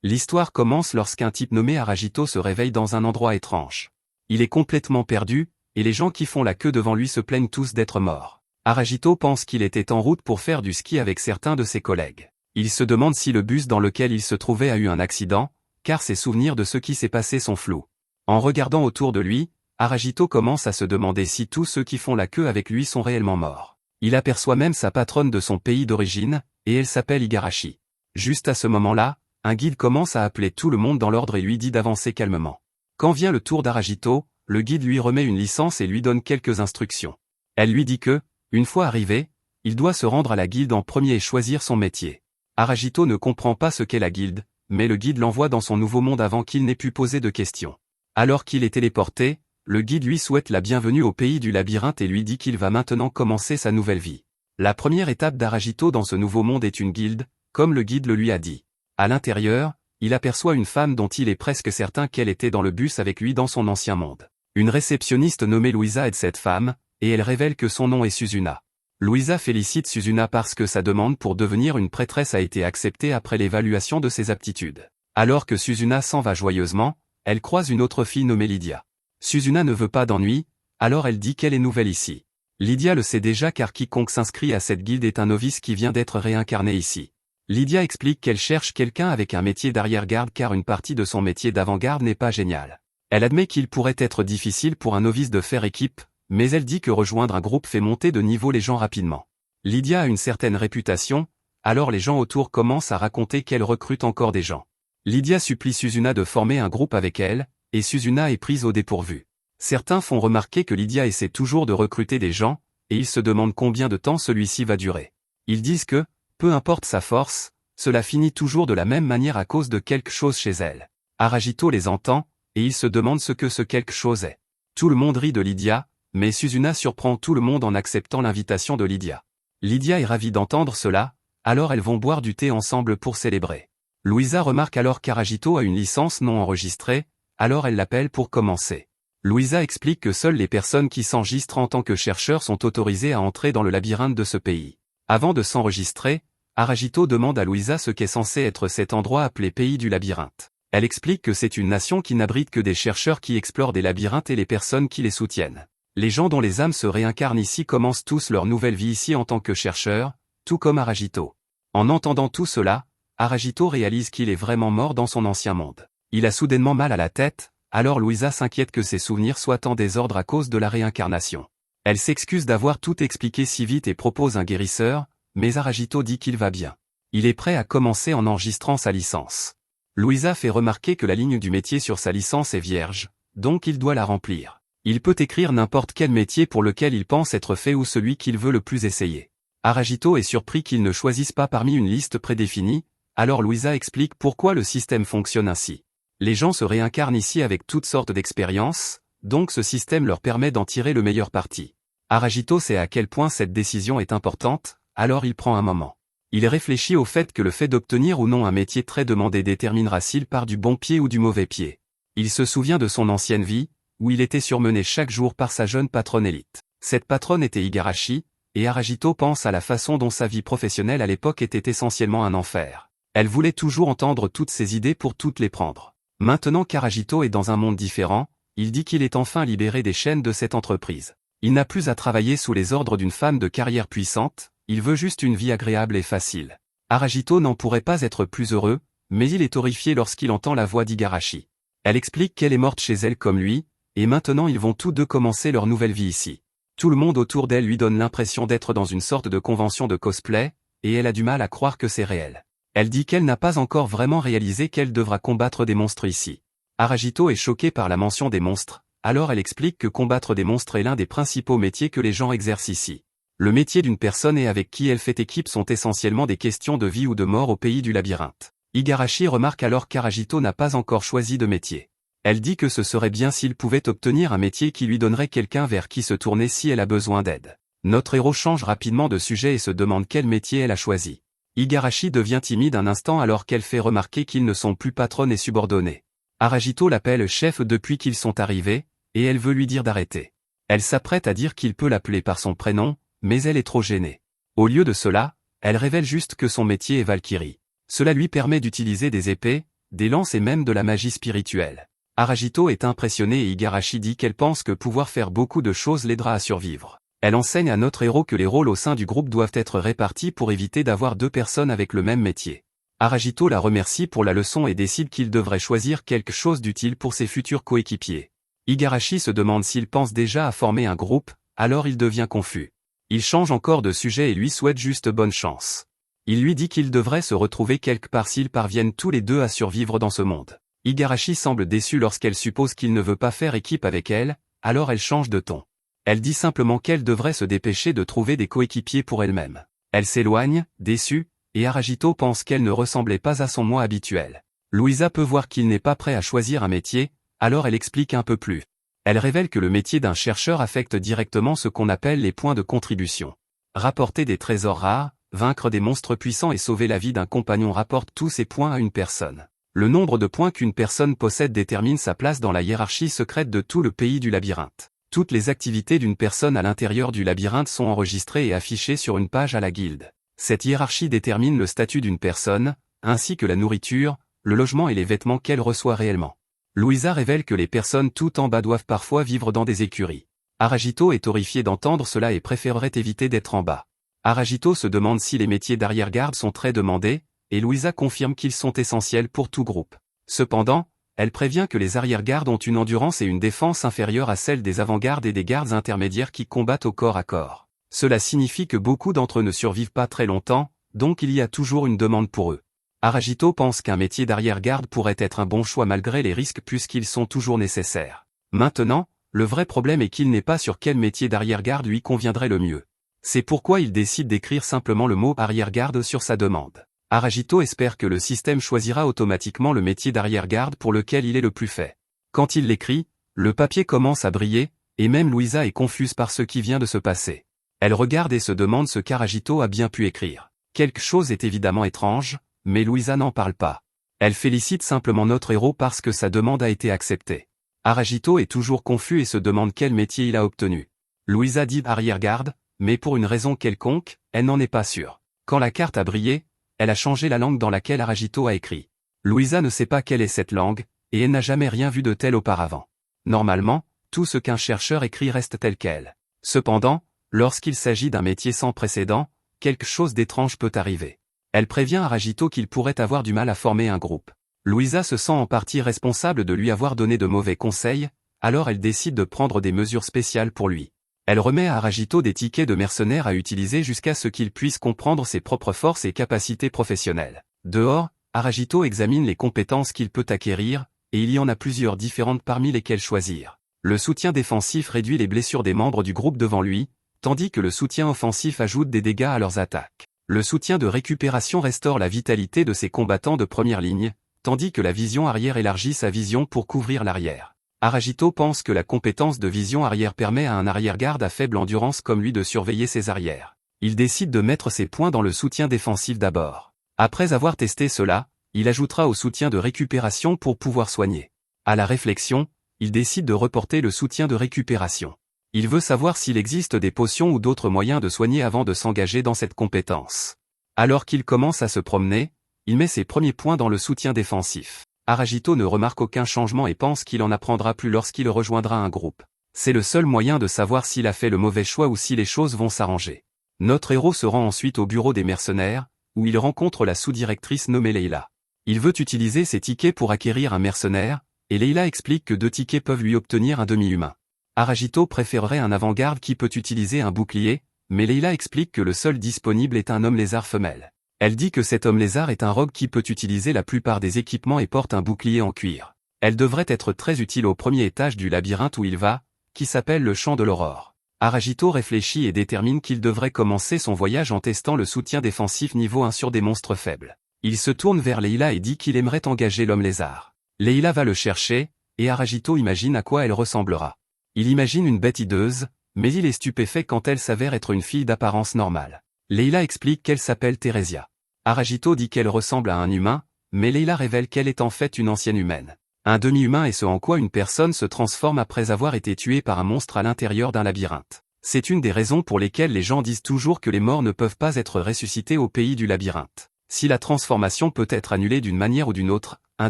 L'histoire commence lorsqu'un type nommé Aragito se réveille dans un endroit étrange. Il est complètement perdu, et les gens qui font la queue devant lui se plaignent tous d'être morts. Aragito pense qu'il était en route pour faire du ski avec certains de ses collègues. Il se demande si le bus dans lequel il se trouvait a eu un accident, car ses souvenirs de ce qui s'est passé sont flous. En regardant autour de lui, Aragito commence à se demander si tous ceux qui font la queue avec lui sont réellement morts. Il aperçoit même sa patronne de son pays d'origine, et elle s'appelle Igarashi. Juste à ce moment-là, un guide commence à appeler tout le monde dans l'ordre et lui dit d'avancer calmement. Quand vient le tour d'Aragito, le guide lui remet une licence et lui donne quelques instructions. Elle lui dit que, une fois arrivé, il doit se rendre à la guilde en premier et choisir son métier. Aragito ne comprend pas ce qu'est la guilde, mais le guide l'envoie dans son nouveau monde avant qu'il n'ait pu poser de questions. Alors qu'il est téléporté, le guide lui souhaite la bienvenue au pays du labyrinthe et lui dit qu'il va maintenant commencer sa nouvelle vie. La première étape d'Aragito dans ce nouveau monde est une guilde, comme le guide le lui a dit. À l'intérieur, il aperçoit une femme dont il est presque certain qu'elle était dans le bus avec lui dans son ancien monde. Une réceptionniste nommée Louisa aide cette femme, et elle révèle que son nom est Suzuna. Louisa félicite Suzuna parce que sa demande pour devenir une prêtresse a été acceptée après l'évaluation de ses aptitudes. Alors que Suzuna s'en va joyeusement, elle croise une autre fille nommée Lydia. Suzuna ne veut pas d'ennui, alors elle dit qu'elle est nouvelle ici. Lydia le sait déjà car quiconque s'inscrit à cette guilde est un novice qui vient d'être réincarné ici. Lydia explique qu'elle cherche quelqu'un avec un métier d'arrière-garde car une partie de son métier d'avant-garde n'est pas géniale. Elle admet qu'il pourrait être difficile pour un novice de faire équipe, mais elle dit que rejoindre un groupe fait monter de niveau les gens rapidement. Lydia a une certaine réputation, alors les gens autour commencent à raconter qu'elle recrute encore des gens. Lydia supplie Suzuna de former un groupe avec elle, et Suzuna est prise au dépourvu. Certains font remarquer que Lydia essaie toujours de recruter des gens, et ils se demandent combien de temps celui-ci va durer. Ils disent que, peu importe sa force, cela finit toujours de la même manière à cause de quelque chose chez elle. Aragito les entend, et il se demande ce que ce quelque chose est. Tout le monde rit de Lydia, mais Suzuna surprend tout le monde en acceptant l'invitation de Lydia. Lydia est ravie d'entendre cela, alors elles vont boire du thé ensemble pour célébrer. Louisa remarque alors qu'Aragito a une licence non enregistrée, alors elle l'appelle pour commencer. Louisa explique que seules les personnes qui s'enregistrent en tant que chercheurs sont autorisées à entrer dans le labyrinthe de ce pays. Avant de s'enregistrer, Aragito demande à Louisa ce qu'est censé être cet endroit appelé pays du labyrinthe. Elle explique que c'est une nation qui n'abrite que des chercheurs qui explorent des labyrinthes et les personnes qui les soutiennent. Les gens dont les âmes se réincarnent ici commencent tous leur nouvelle vie ici en tant que chercheurs, tout comme Aragito. En entendant tout cela, Aragito réalise qu'il est vraiment mort dans son ancien monde. Il a soudainement mal à la tête, alors Louisa s'inquiète que ses souvenirs soient en désordre à cause de la réincarnation. Elle s'excuse d'avoir tout expliqué si vite et propose un guérisseur, mais Aragito dit qu'il va bien. Il est prêt à commencer en enregistrant sa licence. Louisa fait remarquer que la ligne du métier sur sa licence est vierge, donc il doit la remplir. Il peut écrire n'importe quel métier pour lequel il pense être fait ou celui qu'il veut le plus essayer. Aragito est surpris qu'il ne choisisse pas parmi une liste prédéfinie, alors Louisa explique pourquoi le système fonctionne ainsi. Les gens se réincarnent ici avec toutes sortes d'expériences, donc ce système leur permet d'en tirer le meilleur parti. Aragito sait à quel point cette décision est importante, alors il prend un moment. Il réfléchit au fait que le fait d'obtenir ou non un métier très demandé déterminera s'il part du bon pied ou du mauvais pied. Il se souvient de son ancienne vie, où il était surmené chaque jour par sa jeune patronne élite. Cette patronne était Igarashi, et Aragito pense à la façon dont sa vie professionnelle à l'époque était essentiellement un enfer. Elle voulait toujours entendre toutes ses idées pour toutes les prendre. Maintenant qu'Aragito est dans un monde différent, il dit qu'il est enfin libéré des chaînes de cette entreprise. Il n'a plus à travailler sous les ordres d'une femme de carrière puissante, il veut juste une vie agréable et facile. Aragito n'en pourrait pas être plus heureux, mais il est horrifié lorsqu'il entend la voix d'Igarashi. Elle explique qu'elle est morte chez elle comme lui, et maintenant ils vont tous deux commencer leur nouvelle vie ici. Tout le monde autour d'elle lui donne l'impression d'être dans une sorte de convention de cosplay, et elle a du mal à croire que c'est réel. Elle dit qu'elle n'a pas encore vraiment réalisé qu'elle devra combattre des monstres ici. Aragito est choqué par la mention des monstres, alors elle explique que combattre des monstres est l'un des principaux métiers que les gens exercent ici. Le métier d'une personne et avec qui elle fait équipe sont essentiellement des questions de vie ou de mort au pays du labyrinthe. Igarashi remarque alors qu'Aragito n'a pas encore choisi de métier. Elle dit que ce serait bien s'il pouvait obtenir un métier qui lui donnerait quelqu'un vers qui se tourner si elle a besoin d'aide. Notre héros change rapidement de sujet et se demande quel métier elle a choisi. Igarashi devient timide un instant alors qu'elle fait remarquer qu'ils ne sont plus patronne et subordonnés. Aragito l'appelle chef depuis qu'ils sont arrivés, et elle veut lui dire d'arrêter. Elle s'apprête à dire qu'il peut l'appeler par son prénom, mais elle est trop gênée. Au lieu de cela, elle révèle juste que son métier est Valkyrie. Cela lui permet d'utiliser des épées, des lances et même de la magie spirituelle. Aragito est impressionnée et Igarashi dit qu'elle pense que pouvoir faire beaucoup de choses l'aidera à survivre. Elle enseigne à notre héros que les rôles au sein du groupe doivent être répartis pour éviter d'avoir deux personnes avec le même métier. Aragito la remercie pour la leçon et décide qu'il devrait choisir quelque chose d'utile pour ses futurs coéquipiers. Igarashi se demande s'il pense déjà à former un groupe, alors il devient confus. Il change encore de sujet et lui souhaite juste bonne chance. Il lui dit qu'il devrait se retrouver quelque part s'ils parviennent tous les deux à survivre dans ce monde. Igarashi semble déçue lorsqu'elle suppose qu'il ne veut pas faire équipe avec elle, alors elle change de ton. Elle dit simplement qu'elle devrait se dépêcher de trouver des coéquipiers pour elle-même. Elle s'éloigne, déçue, et Aragito pense qu'elle ne ressemblait pas à son moi habituel. Louisa peut voir qu'il n'est pas prêt à choisir un métier, alors elle explique un peu plus. Elle révèle que le métier d'un chercheur affecte directement ce qu'on appelle les points de contribution. Rapporter des trésors rares, vaincre des monstres puissants et sauver la vie d'un compagnon rapporte tous ces points à une personne. Le nombre de points qu'une personne possède détermine sa place dans la hiérarchie secrète de tout le pays du labyrinthe. Toutes les activités d'une personne à l'intérieur du labyrinthe sont enregistrées et affichées sur une page à la guilde. Cette hiérarchie détermine le statut d'une personne, ainsi que la nourriture, le logement et les vêtements qu'elle reçoit réellement. Louisa révèle que les personnes tout en bas doivent parfois vivre dans des écuries. Aragito est horrifié d'entendre cela et préférerait éviter d'être en bas. Aragito se demande si les métiers d'arrière-garde sont très demandés, et Louisa confirme qu'ils sont essentiels pour tout groupe. Cependant, elle prévient que les arrière-gardes ont une endurance et une défense inférieures à celles des avant-gardes et des gardes intermédiaires qui combattent au corps à corps. Cela signifie que beaucoup d'entre eux ne survivent pas très longtemps, donc il y a toujours une demande pour eux. Aragito pense qu'un métier d'arrière-garde pourrait être un bon choix malgré les risques puisqu'ils sont toujours nécessaires. Maintenant, le vrai problème est qu'il n'est pas sûr quel métier d'arrière-garde lui conviendrait le mieux. C'est pourquoi il décide d'écrire simplement le mot arrière-garde sur sa demande. Aragito espère que le système choisira automatiquement le métier d'arrière-garde pour lequel il est le plus fait. Quand il l'écrit, le papier commence à briller, et même Louisa est confuse par ce qui vient de se passer. Elle regarde et se demande ce qu'Aragito a bien pu écrire. Quelque chose est évidemment étrange, mais Louisa n'en parle pas. Elle félicite simplement notre héros parce que sa demande a été acceptée. Aragito est toujours confus et se demande quel métier il a obtenu. Louisa dit arrière-garde, mais pour une raison quelconque, elle n'en est pas sûre. Quand la carte a brillé, elle a changé la langue dans laquelle Aragito a écrit. Louisa ne sait pas quelle est cette langue, et elle n'a jamais rien vu de tel auparavant. Normalement, tout ce qu'un chercheur écrit reste tel quel. Cependant, lorsqu'il s'agit d'un métier sans précédent, quelque chose d'étrange peut arriver. Elle prévient Aragito qu'il pourrait avoir du mal à former un groupe. Louisa se sent en partie responsable de lui avoir donné de mauvais conseils, alors elle décide de prendre des mesures spéciales pour lui. Elle remet à Aragito des tickets de mercenaires à utiliser jusqu'à ce qu'il puisse comprendre ses propres forces et capacités professionnelles. Dehors, Aragito examine les compétences qu'il peut acquérir, et il y en a plusieurs différentes parmi lesquelles choisir. Le soutien défensif réduit les blessures des membres du groupe devant lui, tandis que le soutien offensif ajoute des dégâts à leurs attaques. Le soutien de récupération restaure la vitalité de ses combattants de première ligne, tandis que la vision arrière élargit sa vision pour couvrir l'arrière. Aragito pense que la compétence de vision arrière permet à un arrière-garde à faible endurance comme lui de surveiller ses arrières. Il décide de mettre ses points dans le soutien défensif d'abord. Après avoir testé cela, il ajoutera au soutien de récupération pour pouvoir soigner. À la réflexion, il décide de reporter le soutien de récupération. Il veut savoir s'il existe des potions ou d'autres moyens de soigner avant de s'engager dans cette compétence. Alors qu'il commence à se promener, il met ses premiers points dans le soutien défensif. Aragito ne remarque aucun changement et pense qu'il en apprendra plus lorsqu'il rejoindra un groupe. C'est le seul moyen de savoir s'il a fait le mauvais choix ou si les choses vont s'arranger. Notre héros se rend ensuite au bureau des mercenaires, où il rencontre la sous-directrice nommée Leila. Il veut utiliser ses tickets pour acquérir un mercenaire, et Leila explique que 2 tickets peuvent lui obtenir un demi-humain. Aragito préférerait un avant-garde qui peut utiliser un bouclier, mais Leila explique que le seul disponible est un homme lézard femelle. Elle dit que cet homme lézard est un rogue qui peut utiliser la plupart des équipements et porte un bouclier en cuir. Elle devrait être très utile au premier étage du labyrinthe où il va, qui s'appelle le champ de l'aurore. Aragito réfléchit et détermine qu'il devrait commencer son voyage en testant le soutien défensif niveau 1 sur des monstres faibles. Il se tourne vers Leila et dit qu'il aimerait engager l'homme lézard. Leila va le chercher, et Aragito imagine à quoi elle ressemblera. Il imagine une bête hideuse, mais il est stupéfait quand elle s'avère être une fille d'apparence normale. Leila explique qu'elle s'appelle Theresia. Aragito dit qu'elle ressemble à un humain, mais Leila révèle qu'elle est en fait une ancienne humaine. Un demi-humain est ce en quoi une personne se transforme après avoir été tuée par un monstre à l'intérieur d'un labyrinthe. C'est une des raisons pour lesquelles les gens disent toujours que les morts ne peuvent pas être ressuscités au pays du labyrinthe. Si la transformation peut être annulée d'une manière ou d'une autre, un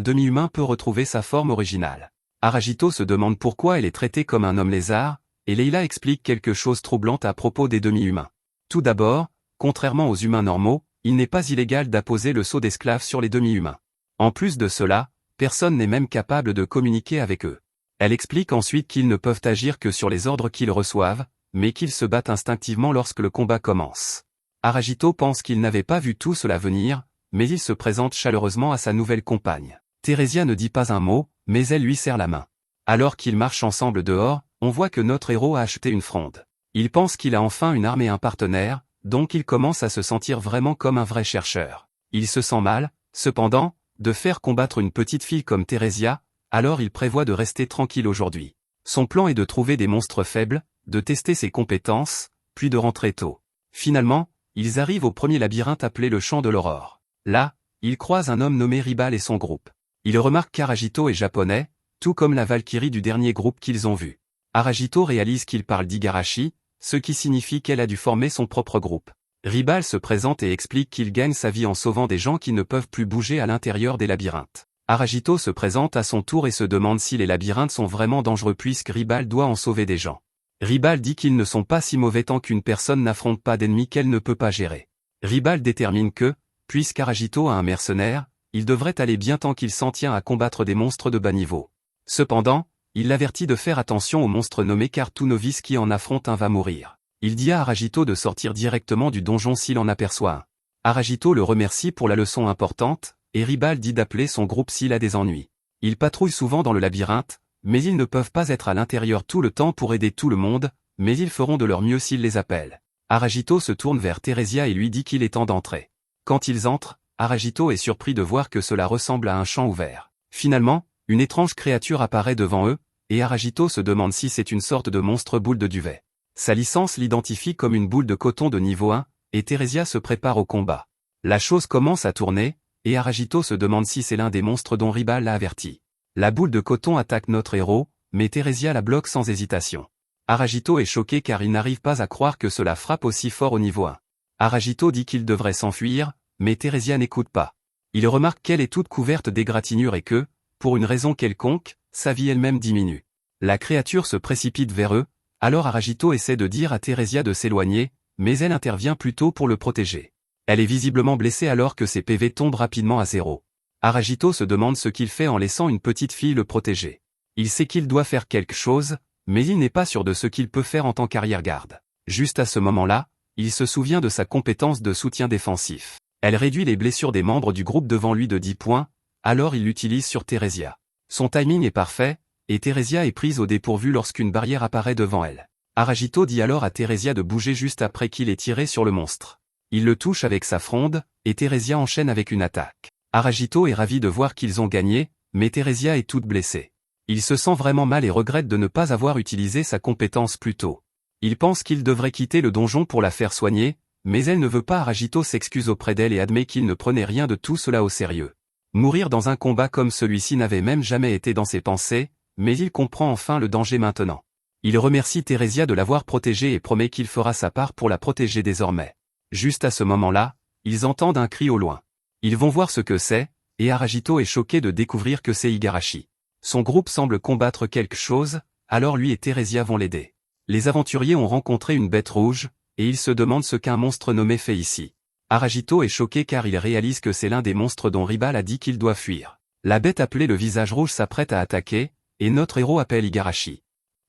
demi-humain peut retrouver sa forme originale. Aragito se demande pourquoi elle est traitée comme un homme lézard, et Leila explique quelque chose de troublant à propos des demi-humains. Tout d'abord, contrairement aux humains normaux, il n'est pas illégal d'apposer le sceau d'esclave sur les demi-humains. En plus de cela, personne n'est même capable de communiquer avec eux. Elle explique ensuite qu'ils ne peuvent agir que sur les ordres qu'ils reçoivent, mais qu'ils se battent instinctivement lorsque le combat commence. Aragito pense qu'il n'avait pas vu tout cela venir, mais il se présente chaleureusement à sa nouvelle compagne. Theresia ne dit pas un mot, mais elle lui serre la main. Alors qu'ils marchent ensemble dehors, on voit que notre héros a acheté une fronde. Il pense qu'il a enfin une arme et un partenaire, donc il commence à se sentir vraiment comme un vrai chercheur. Il se sent mal, cependant, de faire combattre une petite fille comme Theresia, alors il prévoit de rester tranquille aujourd'hui. Son plan est de trouver des monstres faibles, de tester ses compétences, puis de rentrer tôt. Finalement, ils arrivent au premier labyrinthe appelé le Champ de l'Aurore. Là, ils croisent un homme nommé Ribal et son groupe. Ils remarquent qu'Aragito est japonais, tout comme la Valkyrie du dernier groupe qu'ils ont vu. Aragito réalise qu'il parle d'Igarashi, ce qui signifie qu'elle a dû former son propre groupe. Ribal se présente et explique qu'il gagne sa vie en sauvant des gens qui ne peuvent plus bouger à l'intérieur des labyrinthes. Aragito se présente à son tour et se demande si les labyrinthes sont vraiment dangereux puisque Ribal doit en sauver des gens. Ribal dit qu'ils ne sont pas si mauvais tant qu'une personne n'affronte pas d'ennemis qu'elle ne peut pas gérer. Ribal détermine que, puisqu'Aragito a un mercenaire, il devrait aller bien tant qu'il s'en tient à combattre des monstres de bas niveau. Cependant, il l'avertit de faire attention aux monstres nommés car tout novice qui en affronte un va mourir. Il dit à Aragito de sortir directement du donjon s'il en aperçoit un. Aragito le remercie pour la leçon importante, et Ribal dit d'appeler son groupe s'il a des ennuis. Ils patrouillent souvent dans le labyrinthe, mais ils ne peuvent pas être à l'intérieur tout le temps pour aider tout le monde, mais ils feront de leur mieux s'ils les appellent. Aragito se tourne vers Theresia et lui dit qu'il est temps d'entrer. Quand ils entrent, Aragito est surpris de voir que cela ressemble à un champ ouvert. Finalement, une étrange créature apparaît devant eux, et Aragito se demande si c'est une sorte de monstre boule de duvet. Sa licence l'identifie comme une boule de coton de niveau 1, et Theresia se prépare au combat. La chose commence à tourner, et Aragito se demande si c'est l'un des monstres dont Ribal l'a averti. La boule de coton attaque notre héros, mais Theresia la bloque sans hésitation. Aragito est choqué car il n'arrive pas à croire que cela frappe aussi fort au niveau 1. Aragito dit qu'il devrait s'enfuir, mais Theresia n'écoute pas. Il remarque qu'elle est toute couverte d'égratignures et que, pour une raison quelconque, sa vie elle-même diminue. La créature se précipite vers eux, alors Aragito essaie de dire à Theresia de s'éloigner, mais elle intervient plutôt pour le protéger. Elle est visiblement blessée alors que ses PV tombent rapidement à zéro. Aragito se demande ce qu'il fait en laissant une petite fille le protéger. Il sait qu'il doit faire quelque chose, mais il n'est pas sûr de ce qu'il peut faire en tant qu'arrière-garde. Juste à ce moment-là, il se souvient de sa compétence de soutien défensif. Elle réduit les blessures des membres du groupe devant lui de 10 points, alors il l'utilise sur Theresia. Son timing est parfait, et Theresia est prise au dépourvu lorsqu'une barrière apparaît devant elle. Aragito dit alors à Theresia de bouger juste après qu'il ait tiré sur le monstre. Il le touche avec sa fronde, et Theresia enchaîne avec une attaque. Aragito est ravi de voir qu'ils ont gagné, mais Theresia est toute blessée. Il se sent vraiment mal et regrette de ne pas avoir utilisé sa compétence plus tôt. Il pense qu'il devrait quitter le donjon pour la faire soigner, mais elle ne veut pas. Aragito s'excuse auprès d'elle et admet qu'il ne prenait rien de tout cela au sérieux. Mourir dans un combat comme celui-ci n'avait même jamais été dans ses pensées, mais il comprend enfin le danger maintenant. Il remercie Theresia de l'avoir protégée et promet qu'il fera sa part pour la protéger désormais. Juste à ce moment-là, ils entendent un cri au loin. Ils vont voir ce que c'est, et Aragito est choqué de découvrir que c'est Igarashi. Son groupe semble combattre quelque chose, alors lui et Theresia vont l'aider. Les aventuriers ont rencontré une bête rouge, et ils se demandent ce qu'un monstre nommé fait ici. Aragito est choqué car il réalise que c'est l'un des monstres dont Ribal a dit qu'il doit fuir. La bête appelée le Visage Rouge s'apprête à attaquer, et notre héros appelle Igarashi.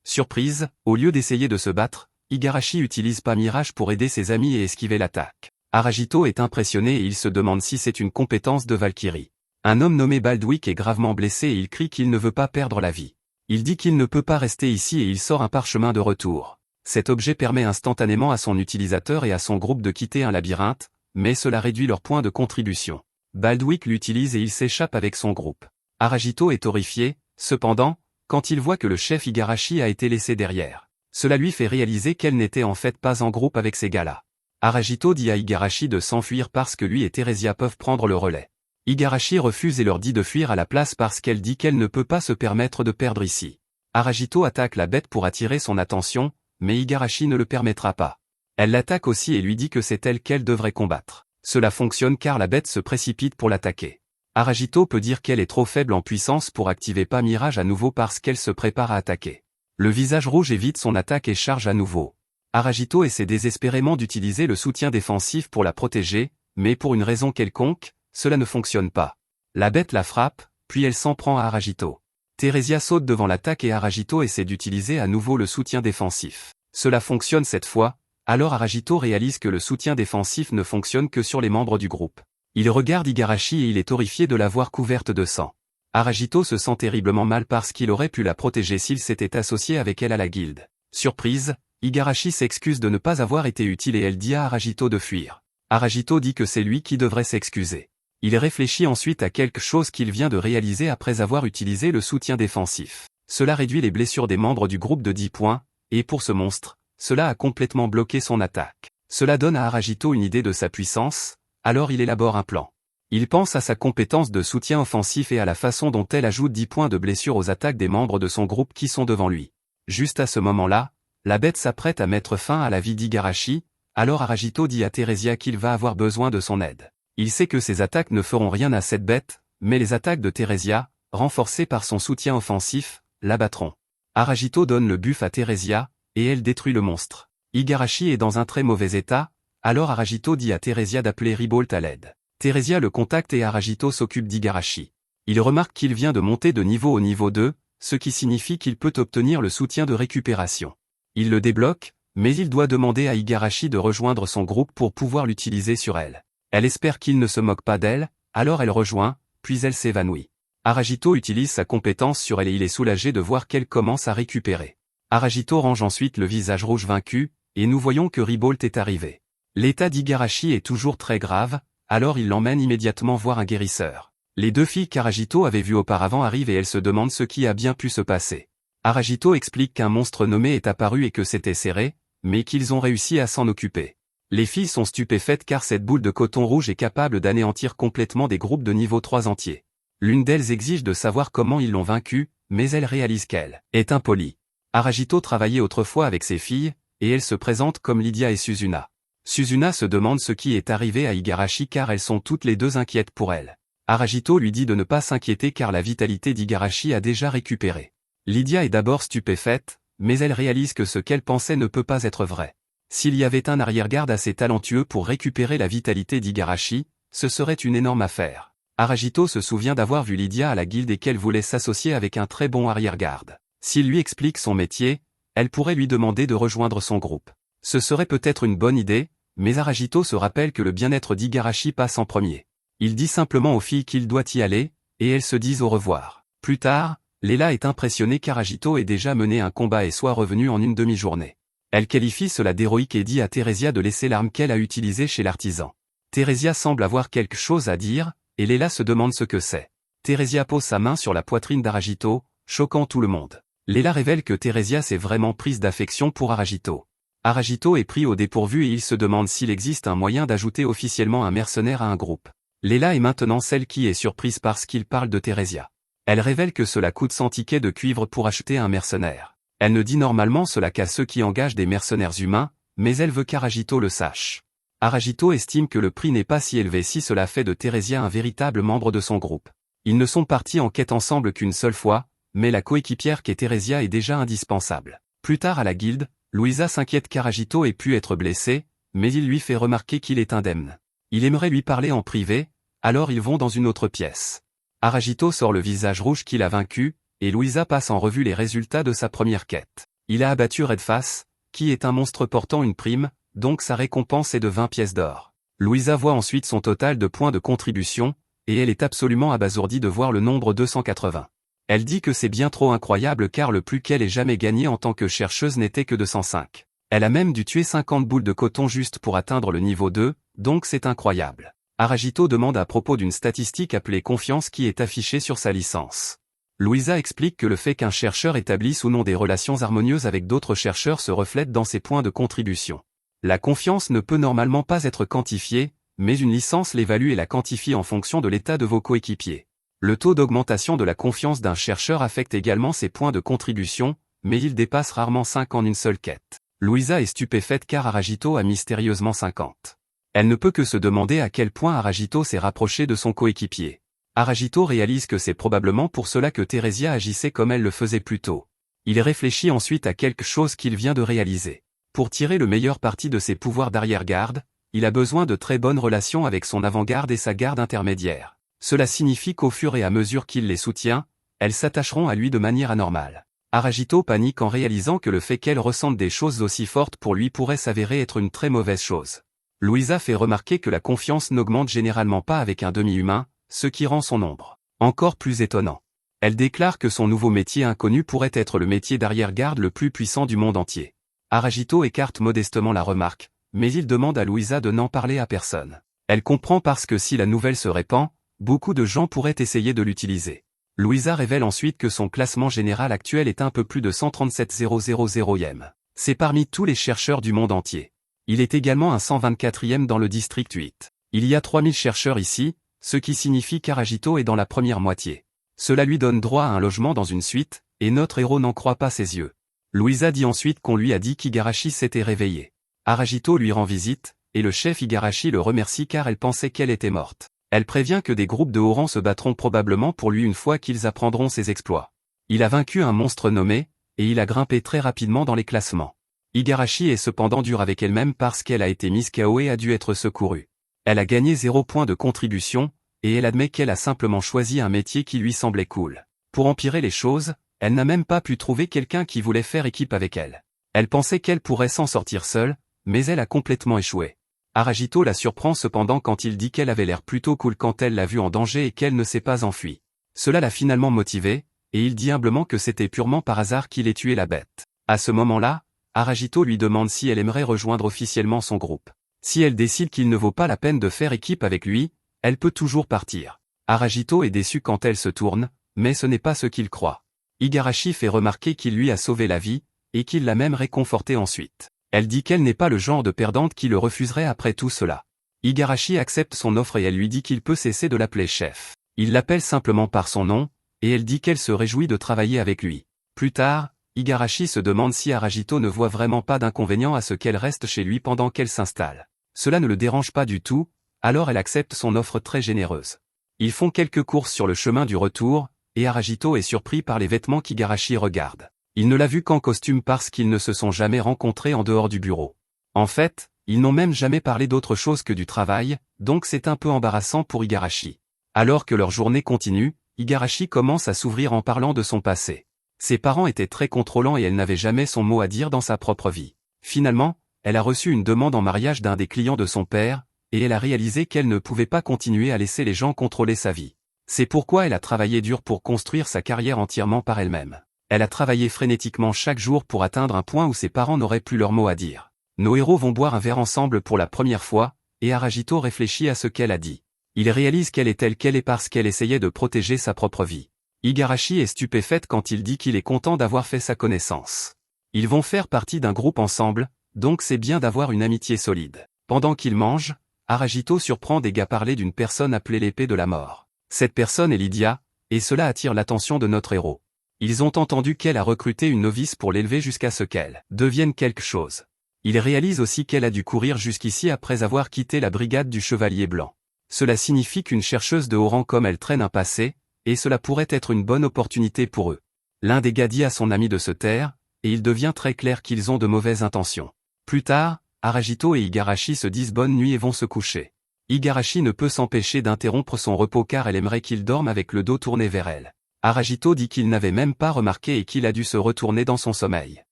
Surprise, au lieu d'essayer de se battre, Igarashi utilise pas Mirage pour aider ses amis et esquiver l'attaque. Aragito est impressionné et il se demande si c'est une compétence de Valkyrie. Un homme nommé Baldwick est gravement blessé et il crie qu'il ne veut pas perdre la vie. Il dit qu'il ne peut pas rester ici et il sort un parchemin de retour. Cet objet permet instantanément à son utilisateur et à son groupe de quitter un labyrinthe, mais cela réduit leur point de contribution. Baldwick l'utilise et il s'échappe avec son groupe. Aragito est horrifié, cependant, quand il voit que le chef Igarashi a été laissé derrière. Cela lui fait réaliser qu'elle n'était en fait pas en groupe avec ces gars-là. Aragito dit à Igarashi de s'enfuir parce que lui et Theresia peuvent prendre le relais. Igarashi refuse et leur dit de fuir à la place parce qu'elle dit qu'elle ne peut pas se permettre de perdre ici. Aragito attaque la bête pour attirer son attention, mais Igarashi ne le permettra pas. Elle l'attaque aussi et lui dit que c'est elle qu'elle devrait combattre. Cela fonctionne car la bête se précipite pour l'attaquer. Aragito peut dire qu'elle est trop faible en puissance pour activer pas Mirage à nouveau parce qu'elle se prépare à attaquer. Le visage rouge évite son attaque et charge à nouveau. Aragito essaie désespérément d'utiliser le soutien défensif pour la protéger, mais pour une raison quelconque, cela ne fonctionne pas. La bête la frappe, puis elle s'en prend à Aragito. Theresia saute devant l'attaque et Aragito essaie d'utiliser à nouveau le soutien défensif. Cela fonctionne cette fois, alors Aragito réalise que le soutien défensif ne fonctionne que sur les membres du groupe. Il regarde Igarashi et il est horrifié de la voir couverte de sang. Aragito se sent terriblement mal parce qu'il aurait pu la protéger s'il s'était associé avec elle à la guilde. Surprise, Igarashi s'excuse de ne pas avoir été utile et elle dit à Aragito de fuir. Aragito dit que c'est lui qui devrait s'excuser. Il réfléchit ensuite à quelque chose qu'il vient de réaliser après avoir utilisé le soutien défensif. Cela réduit les blessures des membres du groupe de 10 points, et pour ce monstre, cela a complètement bloqué son attaque. Cela donne à Aragito une idée de sa puissance, alors il élabore un plan. Il pense à sa compétence de soutien offensif et à la façon dont elle ajoute 10 points de blessure aux attaques des membres de son groupe qui sont devant lui. Juste à ce moment-là, la bête s'apprête à mettre fin à la vie d'Igarashi, alors Aragito dit à Theresia qu'il va avoir besoin de son aide. Il sait que ses attaques ne feront rien à cette bête, mais les attaques de Theresia, renforcées par son soutien offensif, l'abattront. Aragito donne le buff à Theresia, et elle détruit le monstre. Igarashi est dans un très mauvais état, alors Aragito dit à Theresia d'appeler Ribolt à l'aide. Theresia le contacte et Aragito s'occupe d'Igarashi. Il remarque qu'il vient de monter de niveau au niveau 2, ce qui signifie qu'il peut obtenir le soutien de récupération. Il le débloque, mais il doit demander à Igarashi de rejoindre son groupe pour pouvoir l'utiliser sur elle. Elle espère qu'il ne se moque pas d'elle, alors elle rejoint, puis elle s'évanouit. Aragito utilise sa compétence sur elle et il est soulagé de voir qu'elle commence à récupérer. Aragito range ensuite le visage rouge vaincu, et nous voyons que Ribolt est arrivé. L'état d'Igarashi est toujours très grave, alors il l'emmène immédiatement voir un guérisseur. Les deux filles qu'Aragito avait vues auparavant arrivent et elles se demandent ce qui a bien pu se passer. Aragito explique qu'un monstre nommé est apparu et que c'était serré, mais qu'ils ont réussi à s'en occuper. Les filles sont stupéfaites car cette boule de coton rouge est capable d'anéantir complètement des groupes de niveau 3 entiers. L'une d'elles exige de savoir comment ils l'ont vaincue, mais elle réalise qu'elle est impolie. Aragito travaillait autrefois avec ses filles, et elles se présentent comme Lydia et Suzuna. Suzuna se demande ce qui est arrivé à Igarashi car elles sont toutes les deux inquiètes pour elle. Aragito lui dit de ne pas s'inquiéter car la vitalité d'Igarashi a déjà récupéré. Lydia est d'abord stupéfaite, mais elle réalise que ce qu'elle pensait ne peut pas être vrai. S'il y avait un arrière-garde assez talentueux pour récupérer la vitalité d'Igarashi, ce serait une énorme affaire. Aragito se souvient d'avoir vu Lydia à la guilde et qu'elle voulait s'associer avec un très bon arrière-garde. S'il lui explique son métier, elle pourrait lui demander de rejoindre son groupe. Ce serait peut-être une bonne idée, mais Aragito se rappelle que le bien-être d'Igarashi passe en premier. Il dit simplement aux filles qu'il doit y aller, et elles se disent au revoir. Plus tard, Leila est impressionnée qu'Aragito ait déjà mené un combat et soit revenu en une demi-journée. Elle qualifie cela d'héroïque et dit à Theresia de laisser l'arme qu'elle a utilisée chez l'artisan. Theresia semble avoir quelque chose à dire, et Leila se demande ce que c'est. Theresia pose sa main sur la poitrine d'Aragito, choquant tout le monde. Leila révèle que Theresia s'est vraiment prise d'affection pour Aragito. Aragito est pris au dépourvu et il se demande s'il existe un moyen d'ajouter officiellement un mercenaire à un groupe. Leila est maintenant celle qui est surprise parce qu'il parle de Theresia. Elle révèle que cela coûte 100 tickets de cuivre pour acheter un mercenaire. Elle ne dit normalement cela qu'à ceux qui engagent des mercenaires humains, mais elle veut qu'Aragito le sache. Aragito estime que le prix n'est pas si élevé si cela fait de Theresia un véritable membre de son groupe. Ils ne sont partis en quête ensemble qu'une seule fois, mais la coéquipière qu'est Theresia est déjà indispensable. Plus tard à la guilde, Louisa s'inquiète qu'Aragito ait pu être blessé, mais il lui fait remarquer qu'il est indemne. Il aimerait lui parler en privé, alors ils vont dans une autre pièce. Aragito sort le visage rouge qu'il a vaincu, et Louisa passe en revue les résultats de sa première quête. Il a abattu Redface, qui est un monstre portant une prime, donc sa récompense est de 20 pièces d'or. Louisa voit ensuite son total de points de contribution, et elle est absolument abasourdie de voir le nombre 280. Elle dit que c'est bien trop incroyable car le plus qu'elle ait jamais gagné en tant que chercheuse n'était que de 105. Elle a même dû tuer 50 boules de coton juste pour atteindre le niveau 2, donc c'est incroyable. Aragito demande à propos d'une statistique appelée confiance qui est affichée sur sa licence. Louisa explique que le fait qu'un chercheur établisse ou non des relations harmonieuses avec d'autres chercheurs se reflète dans ses points de contribution. La confiance ne peut normalement pas être quantifiée, mais une licence l'évalue et la quantifie en fonction de l'état de vos coéquipiers. Le taux d'augmentation de la confiance d'un chercheur affecte également ses points de contribution, mais il dépasse rarement 5 en une seule quête. Louisa est stupéfaite car Aragito a mystérieusement 50. Elle ne peut que se demander à quel point Aragito s'est rapproché de son coéquipier. Aragito réalise que c'est probablement pour cela que Theresia agissait comme elle le faisait plus tôt. Il réfléchit ensuite à quelque chose qu'il vient de réaliser. Pour tirer le meilleur parti de ses pouvoirs d'arrière-garde, il a besoin de très bonnes relations avec son avant-garde et sa garde intermédiaire. Cela signifie qu'au fur et à mesure qu'il les soutient, elles s'attacheront à lui de manière anormale. Aragito panique en réalisant que le fait qu'elle ressente des choses aussi fortes pour lui pourrait s'avérer être une très mauvaise chose. Louisa fait remarquer que la confiance n'augmente généralement pas avec un demi-humain, ce qui rend son ombre encore plus étonnant. Elle déclare que son nouveau métier inconnu pourrait être le métier d'arrière-garde le plus puissant du monde entier. Aragito écarte modestement la remarque, mais il demande à Louisa de n'en parler à personne. Elle comprend parce que si la nouvelle se répand, beaucoup de gens pourraient essayer de l'utiliser. Louisa révèle ensuite que son classement général actuel est un peu plus de 137 000e. C'est parmi tous les chercheurs du monde entier. Il est également un 124e dans le district 8. Il y a 3000 chercheurs ici, ce qui signifie qu'Aragito est dans la première moitié. Cela lui donne droit à un logement dans une suite, et notre héros n'en croit pas ses yeux. Louisa dit ensuite qu'on lui a dit qu'Igarashi s'était réveillé. Aragito lui rend visite, et le chef Igarashi le remercie car elle pensait qu'elle était morte. Elle prévient que des groupes de haut rang se battront probablement pour lui une fois qu'ils apprendront ses exploits. Il a vaincu un monstre nommé, et il a grimpé très rapidement dans les classements. Igarashi est cependant dure avec elle-même parce qu'elle a été mise KO et a dû être secourue. Elle a gagné 0 point de contribution, et elle admet qu'elle a simplement choisi un métier qui lui semblait cool. Pour empirer les choses, elle n'a même pas pu trouver quelqu'un qui voulait faire équipe avec elle. Elle pensait qu'elle pourrait s'en sortir seule, mais elle a complètement échoué. Aragito la surprend cependant quand il dit qu'elle avait l'air plutôt cool quand elle l'a vue en danger et qu'elle ne s'est pas enfuie. Cela l'a finalement motivée, et il dit humblement que c'était purement par hasard qu'il ait tué la bête. À ce moment-là, Aragito lui demande si elle aimerait rejoindre officiellement son groupe. Si elle décide qu'il ne vaut pas la peine de faire équipe avec lui, elle peut toujours partir. Aragito est déçu quand elle se tourne, mais ce n'est pas ce qu'il croit. Igarashi fait remarquer qu'il lui a sauvé la vie, et qu'il l'a même réconforté ensuite. Elle dit qu'elle n'est pas le genre de perdante qui le refuserait après tout cela. Igarashi accepte son offre et elle lui dit qu'il peut cesser de l'appeler chef. Il l'appelle simplement par son nom, et elle dit qu'elle se réjouit de travailler avec lui. Plus tard, Igarashi se demande si Aragito ne voit vraiment pas d'inconvénient à ce qu'elle reste chez lui pendant qu'elle s'installe. Cela ne le dérange pas du tout, alors elle accepte son offre très généreuse. Ils font quelques courses sur le chemin du retour, et Aragito est surpris par les vêtements qu'Igarashi regarde. Il ne l'a vu qu'en costume parce qu'ils ne se sont jamais rencontrés en dehors du bureau. En fait, ils n'ont même jamais parlé d'autre chose que du travail, donc c'est un peu embarrassant pour Igarashi. Alors que leur journée continue, Igarashi commence à s'ouvrir en parlant de son passé. Ses parents étaient très contrôlants et elle n'avait jamais son mot à dire dans sa propre vie. Finalement, elle a reçu une demande en mariage d'un des clients de son père, et elle a réalisé qu'elle ne pouvait pas continuer à laisser les gens contrôler sa vie. C'est pourquoi elle a travaillé dur pour construire sa carrière entièrement par elle-même. Elle a travaillé frénétiquement chaque jour pour atteindre un point où ses parents n'auraient plus leur mot à dire. Nos héros vont boire un verre ensemble pour la première fois, et Aragito réfléchit à ce qu'elle a dit. Il réalise qu'elle est telle qu'elle est parce qu'elle essayait de protéger sa propre vie. Igarashi est stupéfaite quand il dit qu'il est content d'avoir fait sa connaissance. Ils vont faire partie d'un groupe ensemble, donc c'est bien d'avoir une amitié solide. Pendant qu'ils mangent, Aragito surprend des gars parler d'une personne appelée l'épée de la mort. Cette personne est Lydia, et cela attire l'attention de notre héros. Ils ont entendu qu'elle a recruté une novice pour l'élever jusqu'à ce qu'elle devienne quelque chose. Ils réalisent aussi qu'elle a dû courir jusqu'ici après avoir quitté la brigade du Chevalier Blanc. Cela signifie qu'une chercheuse de haut rang comme elle traîne un passé, et cela pourrait être une bonne opportunité pour eux. L'un des gars dit à son ami de se taire, et il devient très clair qu'ils ont de mauvaises intentions. Plus tard, Aragito et Igarashi se disent bonne nuit et vont se coucher. Igarashi ne peut s'empêcher d'interrompre son repos car elle aimerait qu'il dorme avec le dos tourné vers elle. Aragito dit qu'il n'avait même pas remarqué et qu'il a dû se retourner dans son sommeil.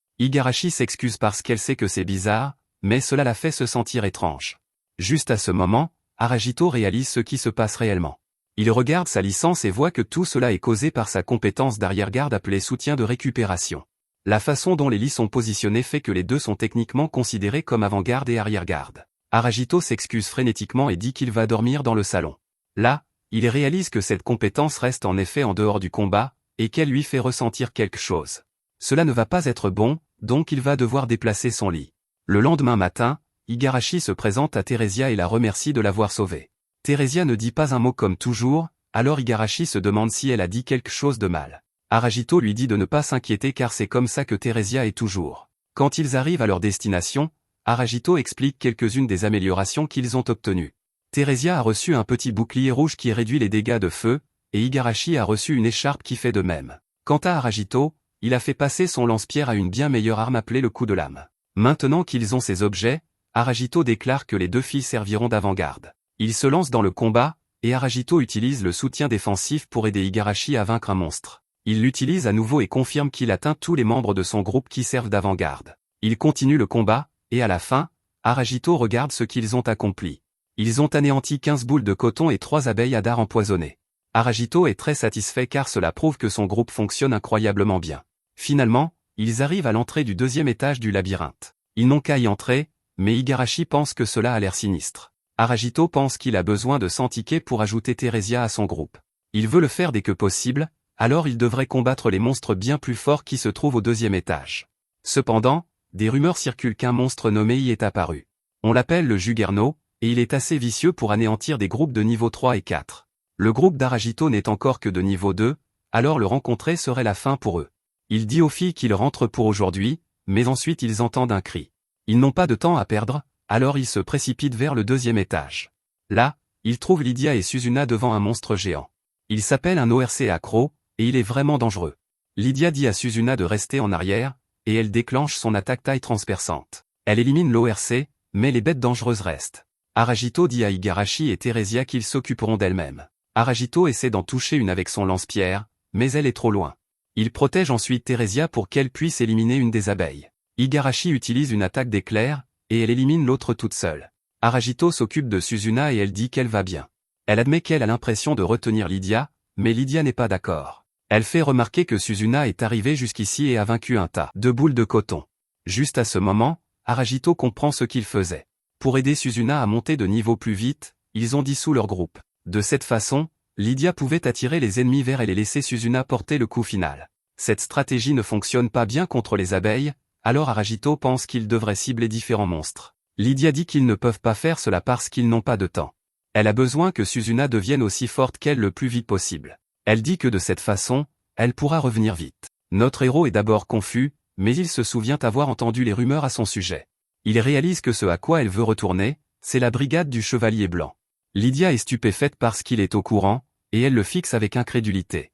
Igarashi s'excuse parce qu'elle sait que c'est bizarre, mais cela la fait se sentir étrange. Juste à ce moment, Aragito réalise ce qui se passe réellement. Il regarde sa licence et voit que tout cela est causé par sa compétence d'arrière-garde appelée soutien de récupération. La façon dont les lits sont positionnés fait que les deux sont techniquement considérés comme avant-garde et arrière-garde. Aragito s'excuse frénétiquement et dit qu'il va dormir dans le salon. Là, il réalise que cette compétence reste en effet en dehors du combat, et qu'elle lui fait ressentir quelque chose. Cela ne va pas être bon, donc il va devoir déplacer son lit. Le lendemain matin, Igarashi se présente à Theresia et la remercie de l'avoir sauvée. Theresia ne dit pas un mot comme toujours, alors Igarashi se demande si elle a dit quelque chose de mal. Aragito lui dit de ne pas s'inquiéter car c'est comme ça que Theresia est toujours. Quand ils arrivent à leur destination, Aragito explique quelques-unes des améliorations qu'ils ont obtenues. Theresia a reçu un petit bouclier rouge qui réduit les dégâts de feu, et Igarashi a reçu une écharpe qui fait de même. Quant à Aragito, il a fait passer son lance-pierre à une bien meilleure arme appelée le coup de lame. Maintenant qu'ils ont ces objets, Aragito déclare que les deux filles serviront d'avant-garde. Il se lance dans le combat, et Aragito utilise le soutien défensif pour aider Igarashi à vaincre un monstre. Il l'utilise à nouveau et confirme qu'il atteint tous les membres de son groupe qui servent d'avant-garde. Il continue le combat, et à la fin, Aragito regarde ce qu'ils ont accompli. Ils ont anéanti 15 boules de coton et 3 abeilles à dard empoisonnées. Aragito est très satisfait car cela prouve que son groupe fonctionne incroyablement bien. Finalement, ils arrivent à l'entrée du deuxième étage du labyrinthe. Ils n'ont qu'à y entrer, mais Igarashi pense que cela a l'air sinistre. Aragito pense qu'il a besoin de 100 tickets pour ajouter Theresia à son groupe. Il veut le faire dès que possible, alors il devrait combattre les monstres bien plus forts qui se trouvent au deuxième étage. Cependant, des rumeurs circulent qu'un monstre nommé y est apparu. On l'appelle le Juggernaut, et il est assez vicieux pour anéantir des groupes de niveau 3 et 4. Le groupe d'Aragito n'est encore que de niveau 2, alors le rencontrer serait la fin pour eux. Il dit aux filles qu'ils rentrent pour aujourd'hui, mais ensuite ils entendent un cri. Ils n'ont pas de temps à perdre, alors ils se précipitent vers le deuxième étage. Là, ils trouvent Lydia et Suzuna devant un monstre géant. Il s'appelle un ORC accro, et il est vraiment dangereux. Lydia dit à Suzuna de rester en arrière, et elle déclenche son attaque taille transperçante. Elle élimine l'ORC, mais les bêtes dangereuses restent. Aragito dit à Igarashi et Theresia qu'ils s'occuperont d'elles-mêmes. Aragito essaie d'en toucher une avec son lance-pierre, mais elle est trop loin. Il protège ensuite Theresia pour qu'elle puisse éliminer une des abeilles. Igarashi utilise une attaque d'éclair, et elle élimine l'autre toute seule. Aragito s'occupe de Suzuna et elle dit qu'elle va bien. Elle admet qu'elle a l'impression de retenir Lydia, mais Lydia n'est pas d'accord. Elle fait remarquer que Suzuna est arrivée jusqu'ici et a vaincu un tas de boules de coton. Juste à ce moment, Aragito comprend ce qu'il faisait. Pour aider Suzuna à monter de niveau plus vite, ils ont dissous leur groupe. De cette façon, Lydia pouvait attirer les ennemis vers elle et laisser Suzuna porter le coup final. Cette stratégie ne fonctionne pas bien contre les abeilles, alors Aragito pense qu'il devrait cibler différents monstres. Lydia dit qu'ils ne peuvent pas faire cela parce qu'ils n'ont pas de temps. Elle a besoin que Suzuna devienne aussi forte qu'elle le plus vite possible. Elle dit que de cette façon, elle pourra revenir vite. Notre héros est d'abord confus, mais il se souvient avoir entendu les rumeurs à son sujet. Il réalise que ce à quoi elle veut retourner, c'est la brigade du Chevalier Blanc. Lydia est stupéfaite parce qu'il est au courant, et elle le fixe avec incrédulité.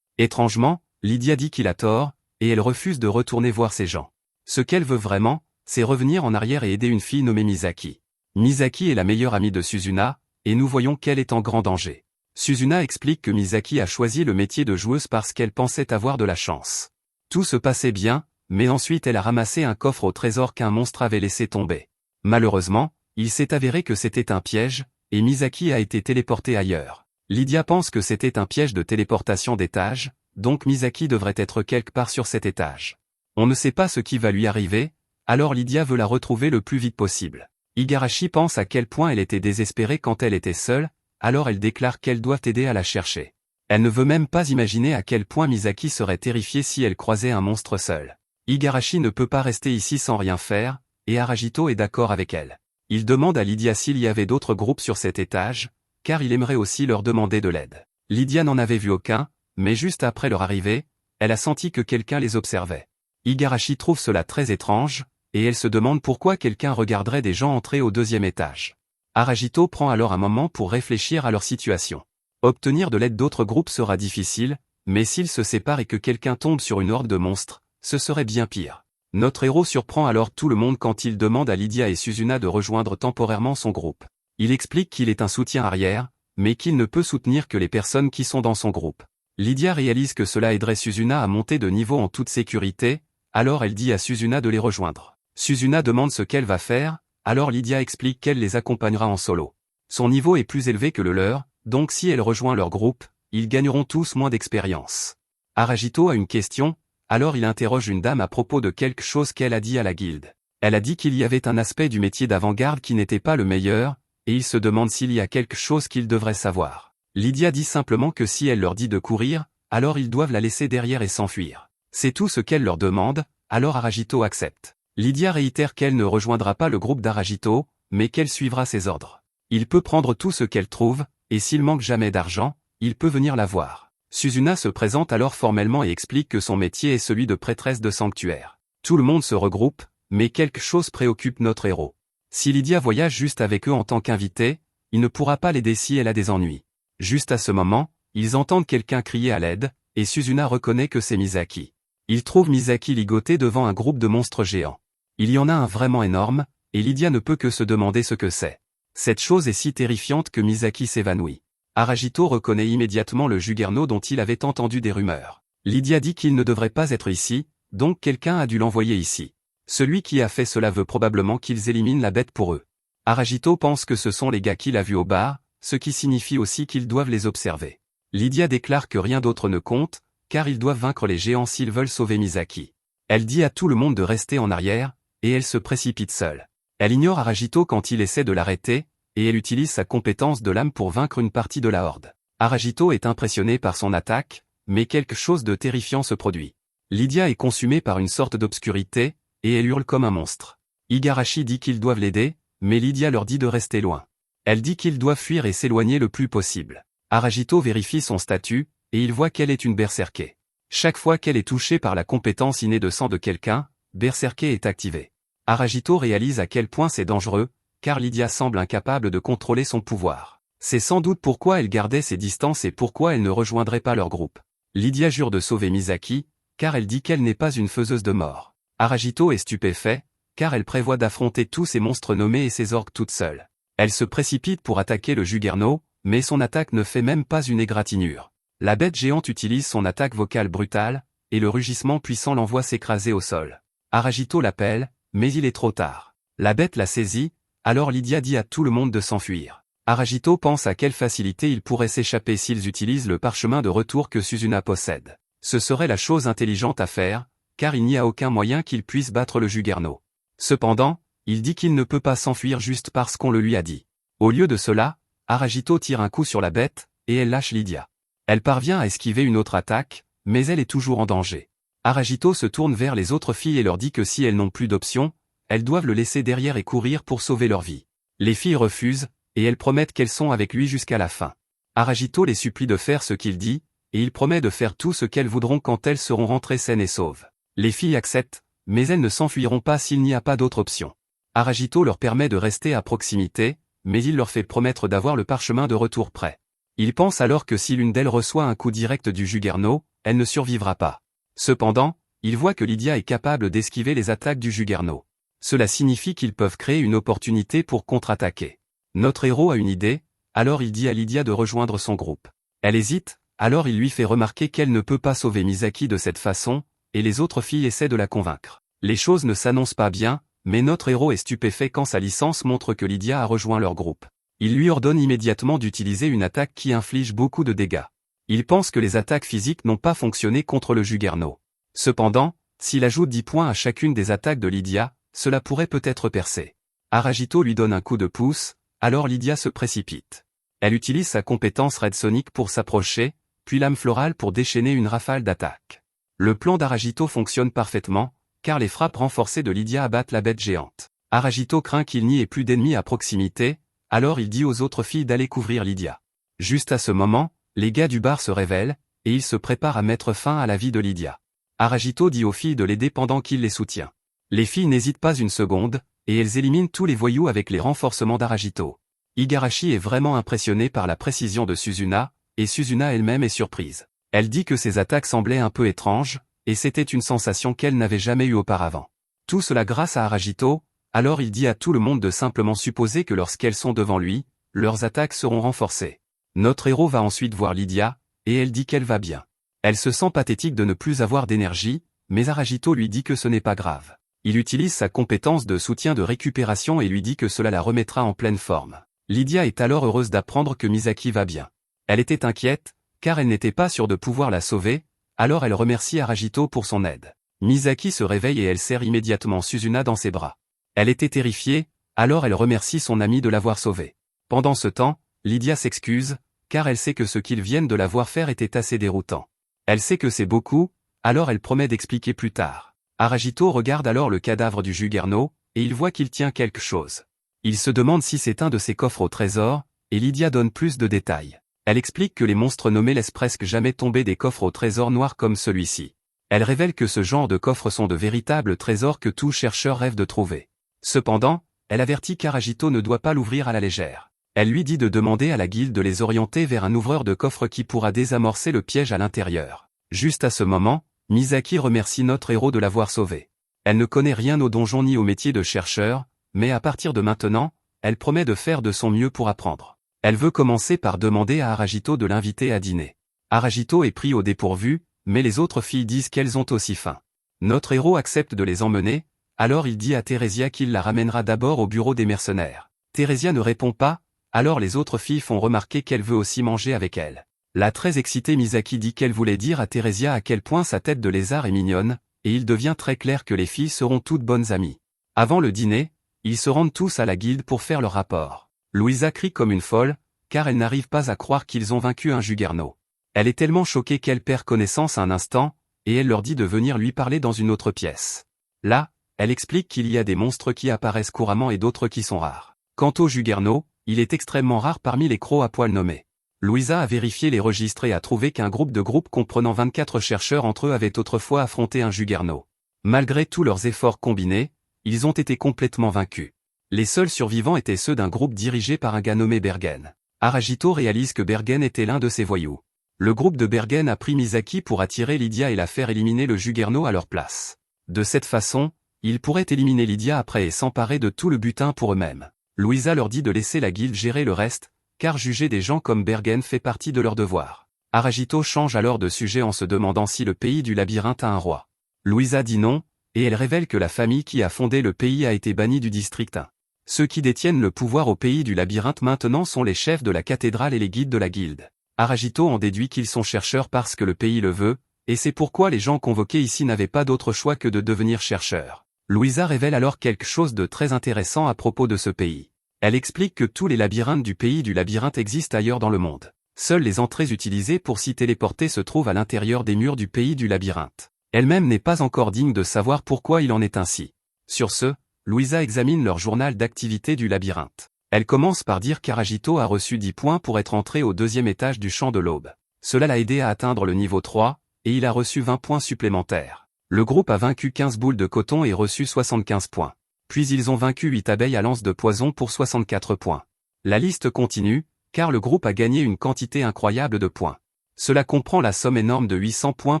Étrangement, Lydia dit qu'il a tort, et elle refuse de retourner voir ces gens. Ce qu'elle veut vraiment, c'est revenir en arrière et aider une fille nommée Misaki. Misaki est la meilleure amie de Suzuna, et nous voyons qu'elle est en grand danger. Suzuna explique que Misaki a choisi le métier de joueuse parce qu'elle pensait avoir de la chance. Tout se passait bien, mais ensuite elle a ramassé un coffre au trésor qu'un monstre avait laissé tomber. Malheureusement, il s'est avéré que c'était un piège, et Misaki a été téléportée ailleurs. Lydia pense que c'était un piège de téléportation d'étage, donc Misaki devrait être quelque part sur cet étage. On ne sait pas ce qui va lui arriver, alors Lydia veut la retrouver le plus vite possible. Igarashi pense à quel point elle était désespérée quand elle était seule, alors elle déclare qu'elle doit aider à la chercher. Elle ne veut même pas imaginer à quel point Misaki serait terrifiée si elle croisait un monstre seul. Igarashi ne peut pas rester ici sans rien faire, et Aragito est d'accord avec elle. Il demande à Lydia s'il y avait d'autres groupes sur cet étage, car il aimerait aussi leur demander de l'aide. Lydia n'en avait vu aucun, mais juste après leur arrivée, elle a senti que quelqu'un les observait. Igarashi trouve cela très étrange, et elle se demande pourquoi quelqu'un regarderait des gens entrer au deuxième étage. Aragito prend alors un moment pour réfléchir à leur situation. Obtenir de l'aide d'autres groupes sera difficile, mais s'ils se séparent et que quelqu'un tombe sur une horde de monstres, ce serait bien pire. Notre héros surprend alors tout le monde quand il demande à Lydia et Suzuna de rejoindre temporairement son groupe. Il explique qu'il est un soutien arrière, mais qu'il ne peut soutenir que les personnes qui sont dans son groupe. Lydia réalise que cela aiderait Suzuna à monter de niveau en toute sécurité, alors elle dit à Suzuna de les rejoindre. Suzuna demande ce qu'elle va faire, alors Lydia explique qu'elle les accompagnera en solo. Son niveau est plus élevé que le leur, donc si elle rejoint leur groupe, ils gagneront tous moins d'expérience. Aragito a une question, alors il interroge une dame à propos de quelque chose qu'elle a dit à la guilde. Elle a dit qu'il y avait un aspect du métier d'avant-garde qui n'était pas le meilleur, et il se demande s'il y a quelque chose qu'ils devraient savoir. Lydia dit simplement que si elle leur dit de courir, alors ils doivent la laisser derrière et s'enfuir. C'est tout ce qu'elle leur demande, alors Aragito accepte. Lydia réitère qu'elle ne rejoindra pas le groupe d'Aragito, mais qu'elle suivra ses ordres. Il peut prendre tout ce qu'elle trouve, et s'il manque jamais d'argent, il peut venir la voir. Suzuna se présente alors formellement et explique que son métier est celui de prêtresse de sanctuaire. Tout le monde se regroupe, mais quelque chose préoccupe notre héros. Si Lydia voyage juste avec eux en tant qu'invitée, il ne pourra pas l'aider si elle a des ennuis. Juste à ce moment, Ils entendent quelqu'un crier à l'aide, et Suzuna reconnaît que c'est Misaki. Ils trouvent Misaki ligoté devant un groupe de monstres géants. Il y en a un vraiment énorme, et Lydia ne peut que se demander ce que c'est. Cette chose est si terrifiante que Misaki s'évanouit. Aragito reconnaît immédiatement le Juggernaut dont il avait entendu des rumeurs. Lydia dit qu'il ne devrait pas être ici, donc quelqu'un a dû l'envoyer ici. Celui qui a fait cela veut probablement qu'ils éliminent la bête pour eux. Aragito pense que ce sont les gars qu'il a vus au bar, ce qui signifie aussi qu'ils doivent les observer. Lydia déclare que rien d'autre ne compte, car ils doivent vaincre les géants s'ils veulent sauver Misaki. Elle dit à tout le monde de rester en arrière, et elle se précipite seule. Elle ignore Aragito quand il essaie de l'arrêter, et elle utilise sa compétence de lame pour vaincre une partie de la horde. Aragito est impressionné par son attaque, mais quelque chose de terrifiant se produit. Lydia est consumée par une sorte d'obscurité, et elle hurle comme un monstre. Igarashi dit qu'ils doivent l'aider, mais Lydia leur dit de rester loin. Elle dit qu'ils doivent fuir et s'éloigner le plus possible. Aragito vérifie son statut, et il voit qu'elle est une berserker. Chaque fois qu'elle est touchée par la compétence innée de sang de quelqu'un, berserker est activé. Aragito réalise à quel point c'est dangereux, car Lydia semble incapable de contrôler son pouvoir. C'est sans doute pourquoi elle gardait ses distances et pourquoi elle ne rejoindrait pas leur groupe. Lydia jure de sauver Misaki, car elle dit qu'elle n'est pas une faiseuse de mort. Aragito est stupéfait, car elle prévoit d'affronter tous ces monstres nommés et ces orques toute seule. Elle se précipite pour attaquer le Juggernaut, mais son attaque ne fait même pas une égratignure. La bête géante utilise son attaque vocale brutale, et le rugissement puissant l'envoie s'écraser au sol. Aragito l'appelle, mais il est trop tard. La bête la saisit, alors Lydia dit à tout le monde de s'enfuir. Aragito pense à quelle facilité ils pourraient s'échapper s'ils utilisent le parchemin de retour que Suzuna possède. Ce serait la chose intelligente à faire, car il n'y a aucun moyen qu'il puisse battre le Juggernaut. Cependant, il dit qu'il ne peut pas s'enfuir juste parce qu'on le lui a dit. Au lieu de cela, Aragito tire un coup sur la bête, et elle lâche Lydia. Elle parvient à esquiver une autre attaque, mais elle est toujours en danger. Aragito se tourne vers les autres filles et leur dit que si elles n'ont plus d'option, elles doivent le laisser derrière et courir pour sauver leur vie. Les filles refusent, et elles promettent qu'elles sont avec lui jusqu'à la fin. Aragito les supplie de faire ce qu'il dit, et il promet de faire tout ce qu'elles voudront quand elles seront rentrées saines et sauves. Les filles acceptent, mais elles ne s'enfuiront pas s'il n'y a pas d'autre option. Aragito leur permet de rester à proximité, mais il leur fait promettre d'avoir le parchemin de retour prêt. Il pense alors que si l'une d'elles reçoit un coup direct du Juggernaut, elle ne survivra pas. Cependant, il voit que Lydia est capable d'esquiver les attaques du Juggernaut. Cela signifie qu'ils peuvent créer une opportunité pour contre-attaquer. Notre héros a une idée, alors il dit à Lydia de rejoindre son groupe. Elle hésite, alors il lui fait remarquer qu'elle ne peut pas sauver Misaki de cette façon, et les autres filles essaient de la convaincre. Les choses ne s'annoncent pas bien, mais notre héros est stupéfait quand sa licence montre que Lydia a rejoint leur groupe. Il lui ordonne immédiatement d'utiliser une attaque qui inflige beaucoup de dégâts. Il pense que les attaques physiques n'ont pas fonctionné contre le Juggernaut. Cependant, s'il ajoute 10 points à chacune des attaques de Lydia, cela pourrait peut-être percer. Aragito lui donne un coup de pouce, alors Lydia se précipite. Elle utilise sa compétence Red Sonic pour s'approcher, puis lame florale pour déchaîner une rafale d'attaques. Le plan d'Aragito fonctionne parfaitement, car les frappes renforcées de Lydia abattent la bête géante. Aragito craint qu'il n'y ait plus d'ennemis à proximité, alors il dit aux autres filles d'aller couvrir Lydia. Juste à ce moment, les gars du bar se révèlent, et ils se préparent à mettre fin à la vie de Lydia. Aragito dit aux filles de l'aider pendant qu'il les soutient. Les filles n'hésitent pas une seconde, et elles éliminent tous les voyous avec les renforcements d'Aragito. Igarashi est vraiment impressionné par la précision de Suzuna, et Suzuna elle-même est surprise. Elle dit que ses attaques semblaient un peu étranges, et c'était une sensation qu'elle n'avait jamais eue auparavant. Tout cela grâce à Aragito, alors il dit à tout le monde de simplement supposer que lorsqu'elles sont devant lui, leurs attaques seront renforcées. Notre héros va ensuite voir Lydia, et elle dit qu'elle va bien. Elle se sent pathétique de ne plus avoir d'énergie, mais Aragito lui dit que ce n'est pas grave. Il utilise sa compétence de soutien de récupération et lui dit que cela la remettra en pleine forme. Lydia est alors heureuse d'apprendre que Misaki va bien. Elle était inquiète, car elle n'était pas sûre de pouvoir la sauver, alors elle remercie Aragito pour son aide. Misaki se réveille et elle serre immédiatement Suzuna dans ses bras. Elle était terrifiée, alors elle remercie son ami de l'avoir sauvée. Pendant ce temps, Lydia s'excuse, car elle sait que ce qu'ils viennent de la voir faire était assez déroutant. Elle sait que c'est beaucoup, alors elle promet d'expliquer plus tard. Aragito regarde alors le cadavre du Juggernaut, et il voit qu'il tient quelque chose. Il se demande si c'est un de ses coffres au trésor, et Lydia donne plus de détails. Elle explique que les monstres nommés laissent presque jamais tomber des coffres au trésor noir comme celui-ci. Elle révèle que ce genre de coffres sont de véritables trésors que tout chercheur rêve de trouver. Cependant, elle avertit qu'Aragito ne doit pas l'ouvrir à la légère. Elle lui dit de demander à la guilde de les orienter vers un ouvreur de coffre qui pourra désamorcer le piège à l'intérieur. Juste à ce moment, Misaki remercie notre héros de l'avoir sauvé. Elle ne connaît rien au donjon ni au métier de chercheur, mais à partir de maintenant, elle promet de faire de son mieux pour apprendre. Elle veut commencer par demander à Aragito de l'inviter à dîner. Aragito est pris au dépourvu, mais les autres filles disent qu'elles ont aussi faim. Notre héros accepte de les emmener, alors il dit à Theresia qu'il la ramènera d'abord au bureau des mercenaires. Theresia ne répond pas, alors les autres filles font remarquer qu'elle veut aussi manger avec elle. La très excitée Misaki dit qu'elle voulait dire à Theresia à quel point sa tête de lézard est mignonne, et il devient très clair que les filles seront toutes bonnes amies. Avant le dîner, ils se rendent tous à la guilde pour faire leur rapport. Louisa crie comme une folle, car elle n'arrive pas à croire qu'ils ont vaincu un Juggernaut. Elle est tellement choquée qu'elle perd connaissance un instant, et elle leur dit de venir lui parler dans une autre pièce. Là, elle explique qu'il y a des monstres qui apparaissent couramment et d'autres qui sont rares. Quant au Juggernaut, il est extrêmement rare parmi les crocs à poil nommés. Louisa a vérifié les registres et a trouvé qu'un groupe comprenant 24 chercheurs entre eux avait autrefois affronté un Juggernaut. Malgré tous leurs efforts combinés, ils ont été complètement vaincus. Les seuls survivants étaient ceux d'un groupe dirigé par un gars nommé Bergen. Aragito réalise que Bergen était l'un de ses voyous. Le groupe de Bergen a pris Misaki pour attirer Lydia et la faire éliminer le Juggernaut à leur place. De cette façon, ils pourraient éliminer Lydia après et s'emparer de tout le butin pour eux-mêmes. Louisa leur dit de laisser la guilde gérer le reste, car juger des gens comme Bergen fait partie de leur devoir. Aragito change alors de sujet en se demandant si le pays du labyrinthe a un roi. Louisa dit non, et elle révèle que la famille qui a fondé le pays a été bannie du district 1. Ceux qui détiennent le pouvoir au pays du labyrinthe maintenant sont les chefs de la cathédrale et les guides de la guilde. Aragito en déduit qu'ils sont chercheurs parce que le pays le veut, et c'est pourquoi les gens convoqués ici n'avaient pas d'autre choix que de devenir chercheurs. Louisa révèle alors quelque chose de très intéressant à propos de ce pays. Elle explique que tous les labyrinthes du pays du labyrinthe existent ailleurs dans le monde. Seules les entrées utilisées pour s'y téléporter se trouvent à l'intérieur des murs du pays du labyrinthe. Elle-même n'est pas encore digne de savoir pourquoi il en est ainsi. Sur ce, Louisa examine leur journal d'activité du labyrinthe. Elle commence par dire qu'Aragito a reçu 10 points pour être entré au 2e étage du champ de l'aube. Cela l'a aidé à atteindre le niveau 3, et il a reçu 20 points supplémentaires. Le groupe a vaincu 15 boules de coton et reçu 75 points. Puis ils ont vaincu 8 abeilles à lance de poison pour 64 points. La liste continue, car le groupe a gagné une quantité incroyable de points. Cela comprend la somme énorme de 800 points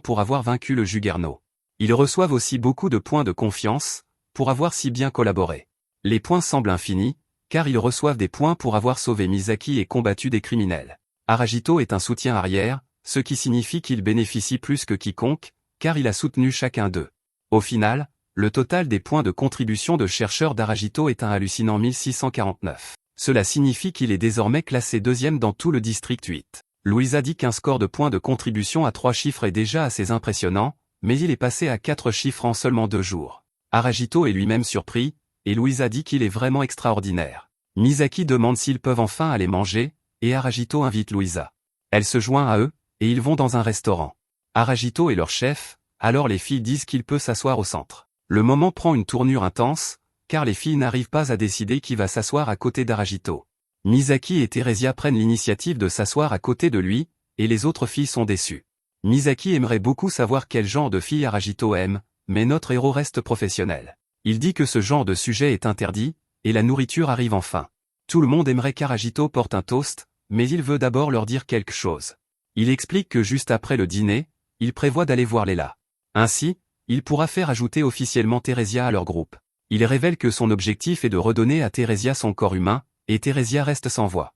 pour avoir vaincu le Juggernaut. Ils reçoivent aussi beaucoup de points de confiance, pour avoir si bien collaboré. Les points semblent infinis, car ils reçoivent des points pour avoir sauvé Misaki et combattu des criminels. Aragito est un soutien arrière, ce qui signifie qu'il bénéficie plus que quiconque, car il a soutenu chacun d'eux. Au final, le total des points de contribution de chercheur d'Aragito est un hallucinant 1649. Cela signifie qu'il est désormais classé 2e dans tout le district 8. Louisa dit qu'un score de points de contribution à 3 chiffres est déjà assez impressionnant, mais il est passé à 4 chiffres en seulement 2 jours. Aragito est lui-même surpris, et Louisa dit qu'il est vraiment extraordinaire. Misaki demande s'ils peuvent enfin aller manger, et Aragito invite Louisa. Elle se joint à eux, et ils vont dans un restaurant. Aragito est leur chef, alors les filles disent qu'il peut s'asseoir au centre. Le moment prend une tournure intense, car les filles n'arrivent pas à décider qui va s'asseoir à côté d'Aragito. Misaki et Theresia prennent l'initiative de s'asseoir à côté de lui, et les autres filles sont déçues. Misaki aimerait beaucoup savoir quel genre de fille Aragito aime, mais notre héros reste professionnel. Il dit que ce genre de sujet est interdit, et la nourriture arrive enfin. Tout le monde aimerait qu'Aragito porte un toast, mais il veut d'abord leur dire quelque chose. Il explique que juste après le dîner, il prévoit d'aller voir Léla. Ainsi, il pourra faire ajouter officiellement Theresia à leur groupe. Il révèle que son objectif est de redonner à Theresia son corps humain, et Theresia reste sans voix.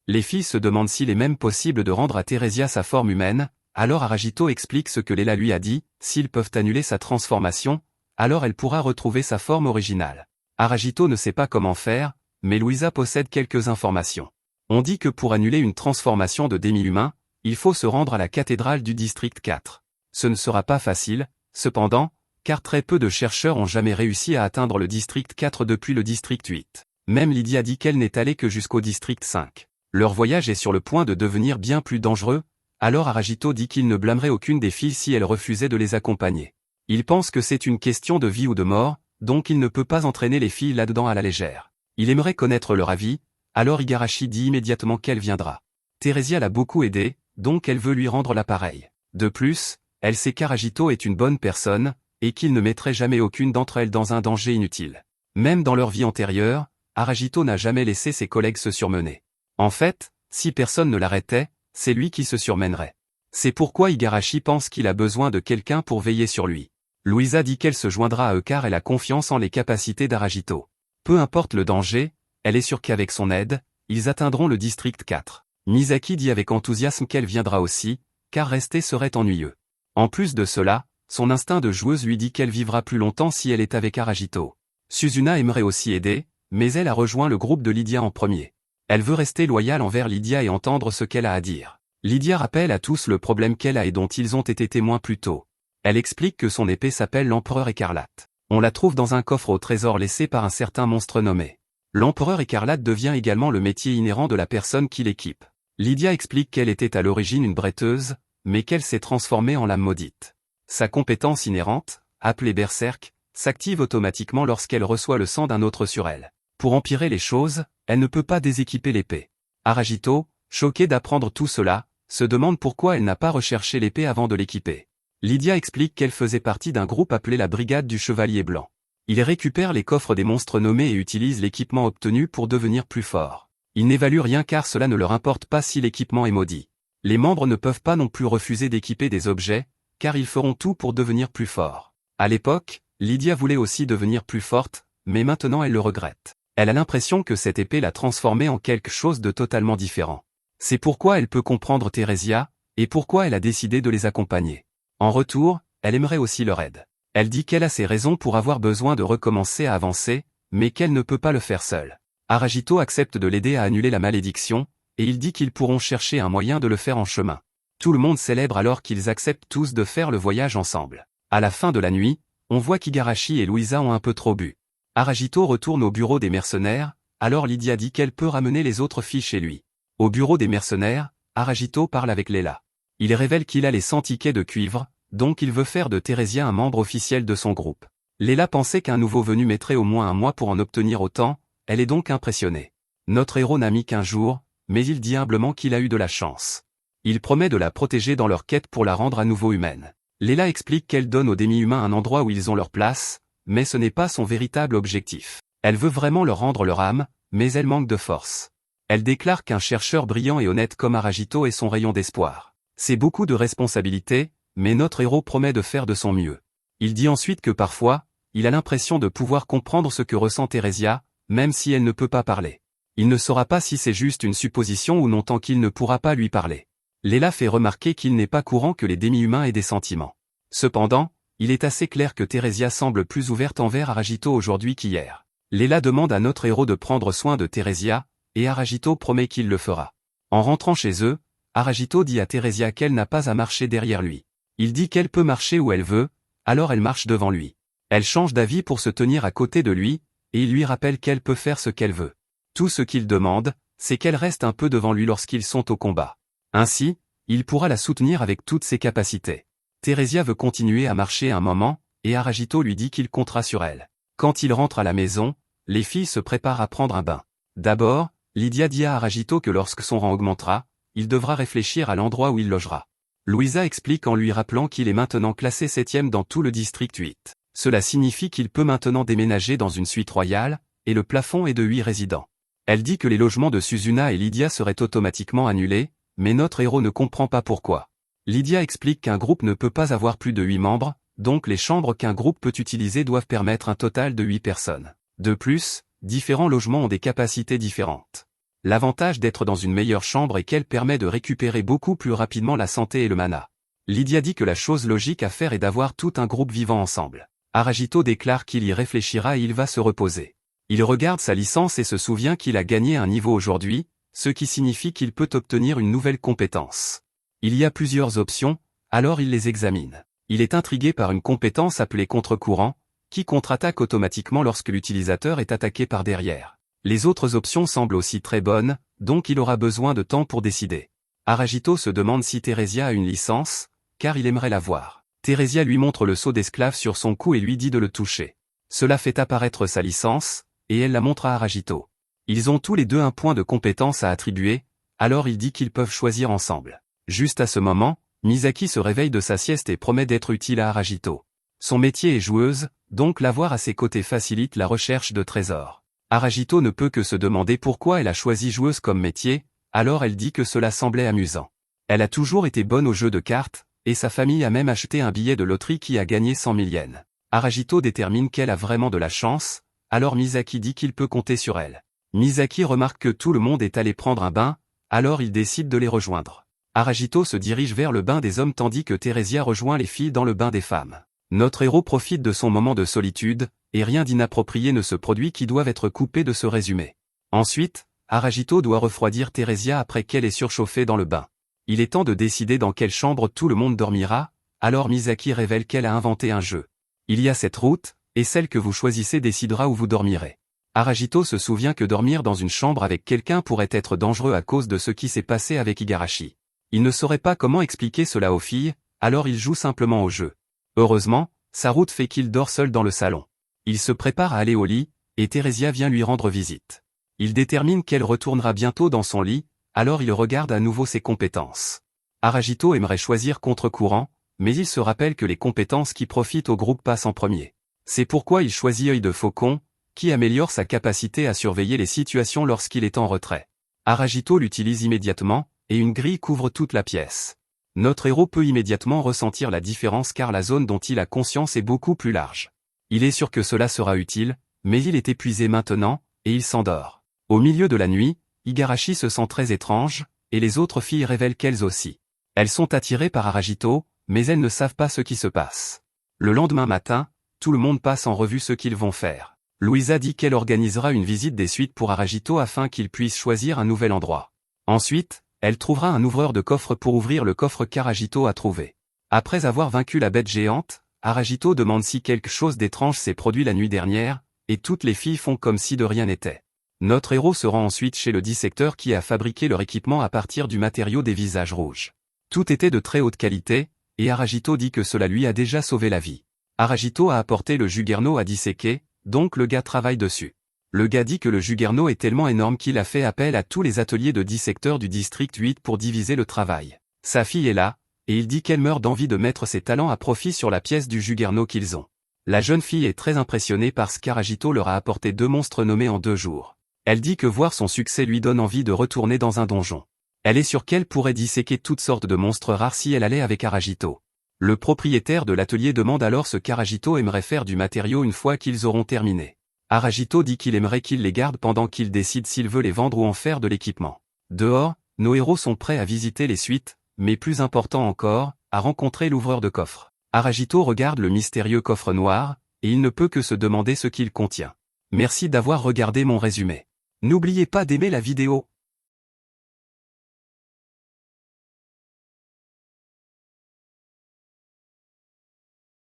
Les filles se demandent s'il est même possible de rendre à Theresia sa forme humaine, alors Aragito explique ce que Léla lui a dit, s'ils peuvent annuler sa transformation, alors elle pourra retrouver sa forme originale. Aragito ne sait pas comment faire, mais Louisa possède quelques informations. On dit que pour annuler une transformation de demi-humain, il faut se rendre à la cathédrale du district 4. Ce ne sera pas facile, cependant, car très peu de chercheurs ont jamais réussi à atteindre le district 4 depuis le district 8. Même Lydia dit qu'elle n'est allée que jusqu'au district 5. Leur voyage est sur le point de devenir bien plus dangereux, alors Aragito dit qu'il ne blâmerait aucune des filles si elles refusaient de les accompagner. Il pense que c'est une question de vie ou de mort, donc il ne peut pas entraîner les filles là-dedans à la légère. Il aimerait connaître leur avis, alors Igarashi dit immédiatement qu'elle viendra. Theresia l'a beaucoup aidé, donc elle veut lui rendre l'appareil. De plus, elle sait qu'Aragito est une bonne personne, et qu'il ne mettrait jamais aucune d'entre elles dans un danger inutile. Même dans leur vie antérieure, Aragito n'a jamais laissé ses collègues se surmener. En fait, si personne ne l'arrêtait, c'est lui qui se surmènerait. C'est pourquoi Igarashi pense qu'il a besoin de quelqu'un pour veiller sur lui. Louisa dit qu'elle se joindra à eux car elle a confiance en les capacités d'Aragito. Peu importe le danger, elle est sûre qu'avec son aide, ils atteindront le district 4. Misaki dit avec enthousiasme qu'elle viendra aussi, car rester serait ennuyeux. En plus de cela, son instinct de joueuse lui dit qu'elle vivra plus longtemps si elle est avec Aragito. Suzuna aimerait aussi aider, mais elle a rejoint le groupe de Lydia en premier. Elle veut rester loyale envers Lydia et entendre ce qu'elle a à dire. Lydia rappelle à tous le problème qu'elle a et dont ils ont été témoins plus tôt. Elle explique que son épée s'appelle l'Empereur Écarlate. On la trouve dans un coffre au trésor laissé par un certain monstre nommé. L'Empereur Écarlate devient également le métier inhérent de la personne qui l'équipe. Lydia explique qu'elle était à l'origine une bretteuse, mais qu'elle s'est transformée en lame maudite. Sa compétence inhérente, appelée Berserk, s'active automatiquement lorsqu'elle reçoit le sang d'un autre sur elle. Pour empirer les choses, elle ne peut pas déséquiper l'épée. Aragito, choquée d'apprendre tout cela, se demande pourquoi elle n'a pas recherché l'épée avant de l'équiper. Lydia explique qu'elle faisait partie d'un groupe appelé la Brigade du Chevalier Blanc. Ils récupèrent les coffres des monstres nommés et utilisent l'équipement obtenu pour devenir plus forts. Ils n'évaluent rien car cela ne leur importe pas si l'équipement est maudit. Les membres ne peuvent pas non plus refuser d'équiper des objets, car ils feront tout pour devenir plus forts. À l'époque, Lydia voulait aussi devenir plus forte, mais maintenant elle le regrette. Elle a l'impression que cette épée l'a transformée en quelque chose de totalement différent. C'est pourquoi elle peut comprendre Theresia, et pourquoi elle a décidé de les accompagner. En retour, elle aimerait aussi leur aide. Elle dit qu'elle a ses raisons pour avoir besoin de recommencer à avancer, mais qu'elle ne peut pas le faire seule. Aragito accepte de l'aider à annuler la malédiction, et il dit qu'ils pourront chercher un moyen de le faire en chemin. Tout le monde célèbre alors qu'ils acceptent tous de faire le voyage ensemble. À la fin de la nuit, on voit qu'Igarashi et Louisa ont un peu trop bu. Aragito retourne au bureau des mercenaires, alors Lydia dit qu'elle peut ramener les autres filles chez lui. Au bureau des mercenaires, Aragito parle avec Leila. Il révèle qu'il a les 100 tickets de cuivre, donc il veut faire de Theresia un membre officiel de son groupe. Leila pensait qu'un nouveau venu mettrait au moins un mois pour en obtenir autant, elle est donc impressionnée. Notre héros n'a mis qu'un jour, mais il dit humblement qu'il a eu de la chance. Il promet de la protéger dans leur quête pour la rendre à nouveau humaine. Leila explique qu'elle donne aux demi-humains un endroit où ils ont leur place, mais ce n'est pas son véritable objectif. Elle veut vraiment leur rendre leur âme, mais elle manque de force. Elle déclare qu'un chercheur brillant et honnête comme Aragito est son rayon d'espoir. C'est beaucoup de responsabilités, mais notre héros promet de faire de son mieux. Il dit ensuite que parfois, il a l'impression de pouvoir comprendre ce que ressent Theresia, même si elle ne peut pas parler. Il ne saura pas si c'est juste une supposition ou non tant qu'il ne pourra pas lui parler. Leila fait remarquer qu'il n'est pas courant que les demi-humains aient des sentiments. Cependant, il est assez clair que Theresia semble plus ouverte envers Aragito aujourd'hui qu'hier. Leila demande à notre héros de prendre soin de Theresia, et Aragito promet qu'il le fera. En rentrant chez eux, Aragito dit à Theresia qu'elle n'a pas à marcher derrière lui. Il dit qu'elle peut marcher où elle veut, alors elle marche devant lui. Elle change d'avis pour se tenir à côté de lui, et il lui rappelle qu'elle peut faire ce qu'elle veut. Tout ce qu'il demande, c'est qu'elle reste un peu devant lui lorsqu'ils sont au combat. Ainsi, il pourra la soutenir avec toutes ses capacités. Theresia veut continuer à marcher un moment, et Aragito lui dit qu'il comptera sur elle. Quand il rentre à la maison, les filles se préparent à prendre un bain. D'abord, Lydia dit à Aragito que lorsque son rang augmentera, il devra réfléchir à l'endroit où il logera. Louisa explique en lui rappelant qu'il est maintenant classé 7e dans tout le district 8. Cela signifie qu'il peut maintenant déménager dans une suite royale, et le plafond est de 8 résidents. Elle dit que les logements de Suzuna et Lydia seraient automatiquement annulés, mais notre héros ne comprend pas pourquoi. Lydia explique qu'un groupe ne peut pas avoir plus de 8 membres, donc les chambres qu'un groupe peut utiliser doivent permettre un total de 8 personnes. De plus, différents logements ont des capacités différentes. L'avantage d'être dans une meilleure chambre est qu'elle permet de récupérer beaucoup plus rapidement la santé et le mana. Lydia dit que la chose logique à faire est d'avoir tout un groupe vivant ensemble. Aragito déclare qu'il y réfléchira et il va se reposer. Il regarde sa licence et se souvient qu'il a gagné un niveau aujourd'hui, ce qui signifie qu'il peut obtenir une nouvelle compétence. Il y a plusieurs options, alors il les examine. Il est intrigué par une compétence appelée contre-courant, qui contre-attaque automatiquement lorsque l'utilisateur est attaqué par derrière. Les autres options semblent aussi très bonnes, donc il aura besoin de temps pour décider. Aragito se demande si Theresia a une licence, car il aimerait la voir. Theresia lui montre le sceau d'esclave sur son cou et lui dit de le toucher. Cela fait apparaître sa licence, et elle la montre à Aragito. Ils ont tous les deux un point de compétence à attribuer, alors il dit qu'ils peuvent choisir ensemble. Juste à ce moment, Misaki se réveille de sa sieste et promet d'être utile à Aragito. Son métier est joueuse, donc l'avoir à ses côtés facilite la recherche de trésors. Aragito ne peut que se demander pourquoi elle a choisi joueuse comme métier, Alors elle dit que cela semblait amusant. Elle a toujours été bonne aux jeux de cartes, et sa famille a même acheté un billet de loterie qui a gagné 100 000 yens. Aragito détermine qu'elle a vraiment de la chance, alors Misaki dit qu'il peut compter sur elle. Misaki remarque que tout le monde est allé prendre un bain, alors il décide de les rejoindre. Aragito se dirige vers le bain des hommes tandis que Theresia rejoint les filles dans le bain des femmes. Notre héros profite de son moment de solitude, et rien d'inapproprié ne se produit qui doive être coupé de ce résumé. Ensuite, Aragito doit refroidir Theresia après qu'elle ait surchauffé dans le bain. Il est temps de décider dans quelle chambre tout le monde dormira, alors Misaki révèle qu'elle a inventé un jeu. Il y a cette route, et celle que vous choisissez décidera où vous dormirez. Aragito se souvient que dormir dans une chambre avec quelqu'un pourrait être dangereux à cause de ce qui s'est passé avec Igarashi. Il ne saurait pas comment expliquer cela aux filles, alors il joue simplement au jeu. Heureusement, sa route fait qu'il dort seul dans le salon. Il se prépare à aller au lit, et Theresia vient lui rendre visite. Il détermine qu'elle retournera bientôt dans son lit, alors il regarde à nouveau ses compétences. Aragito aimerait choisir contre-courant, mais il se rappelle que les compétences qui profitent au groupe passent en premier. C'est pourquoi il choisit œil de faucon, qui améliore sa capacité à surveiller les situations lorsqu'il est en retrait. Aragito l'utilise immédiatement, et une grille couvre toute la pièce. Notre héros peut immédiatement ressentir la différence car la zone dont il a conscience est beaucoup plus large. Il est sûr que cela sera utile, mais il est épuisé maintenant, et il s'endort. Au milieu de la nuit, Igarashi se sent très étrange, et les autres filles révèlent qu'elles aussi. Elles sont attirées par Aragito, mais elles ne savent pas ce qui se passe. Le lendemain matin, tout le monde passe en revue ce qu'ils vont faire. Louisa dit qu'elle organisera une visite des suites pour Aragito afin qu'il puisse choisir un nouvel endroit. Ensuite, elle trouvera un ouvreur de coffre pour ouvrir le coffre qu'Aragito a trouvé. Après avoir vaincu la bête géante, Aragito demande si quelque chose d'étrange s'est produit la nuit dernière, et toutes les filles font comme si de rien n'était. Notre héros se rend ensuite chez le dissecteur qui a fabriqué leur équipement à partir du matériau des visages rouges. Tout était de très haute qualité, et Aragito dit que cela lui a déjà sauvé la vie. Aragito a apporté le Jugerno à disséquer, donc le gars travaille dessus. Le gars dit que le Jugerno est tellement énorme qu'il a fait appel à tous les ateliers de dissecteurs du district 8 pour diviser le travail. Sa fille est là, et il dit qu'elle meurt d'envie de mettre ses talents à profit sur la pièce du Jugerno qu'ils ont. La jeune fille est très impressionnée parce qu'Aragito leur a apporté 2 monstres nommés en 2 jours. Elle dit que voir son succès lui donne envie de retourner dans un donjon. Elle est sûre qu'elle pourrait disséquer toutes sortes de monstres rares si elle allait avec Aragito. Le propriétaire de l'atelier demande alors ce qu'Aragito aimerait faire du matériau une fois qu'ils auront terminé. Aragito dit qu'il aimerait qu'il les garde pendant qu'il décide s'il veut les vendre ou en faire de l'équipement. Dehors, nos héros sont prêts à visiter les suites, mais plus important encore, à rencontrer l'ouvreur de coffre. Aragito regarde le mystérieux coffre noir, et il ne peut que se demander ce qu'il contient. Merci d'avoir regardé mon résumé. N'oubliez pas d'aimer la vidéo.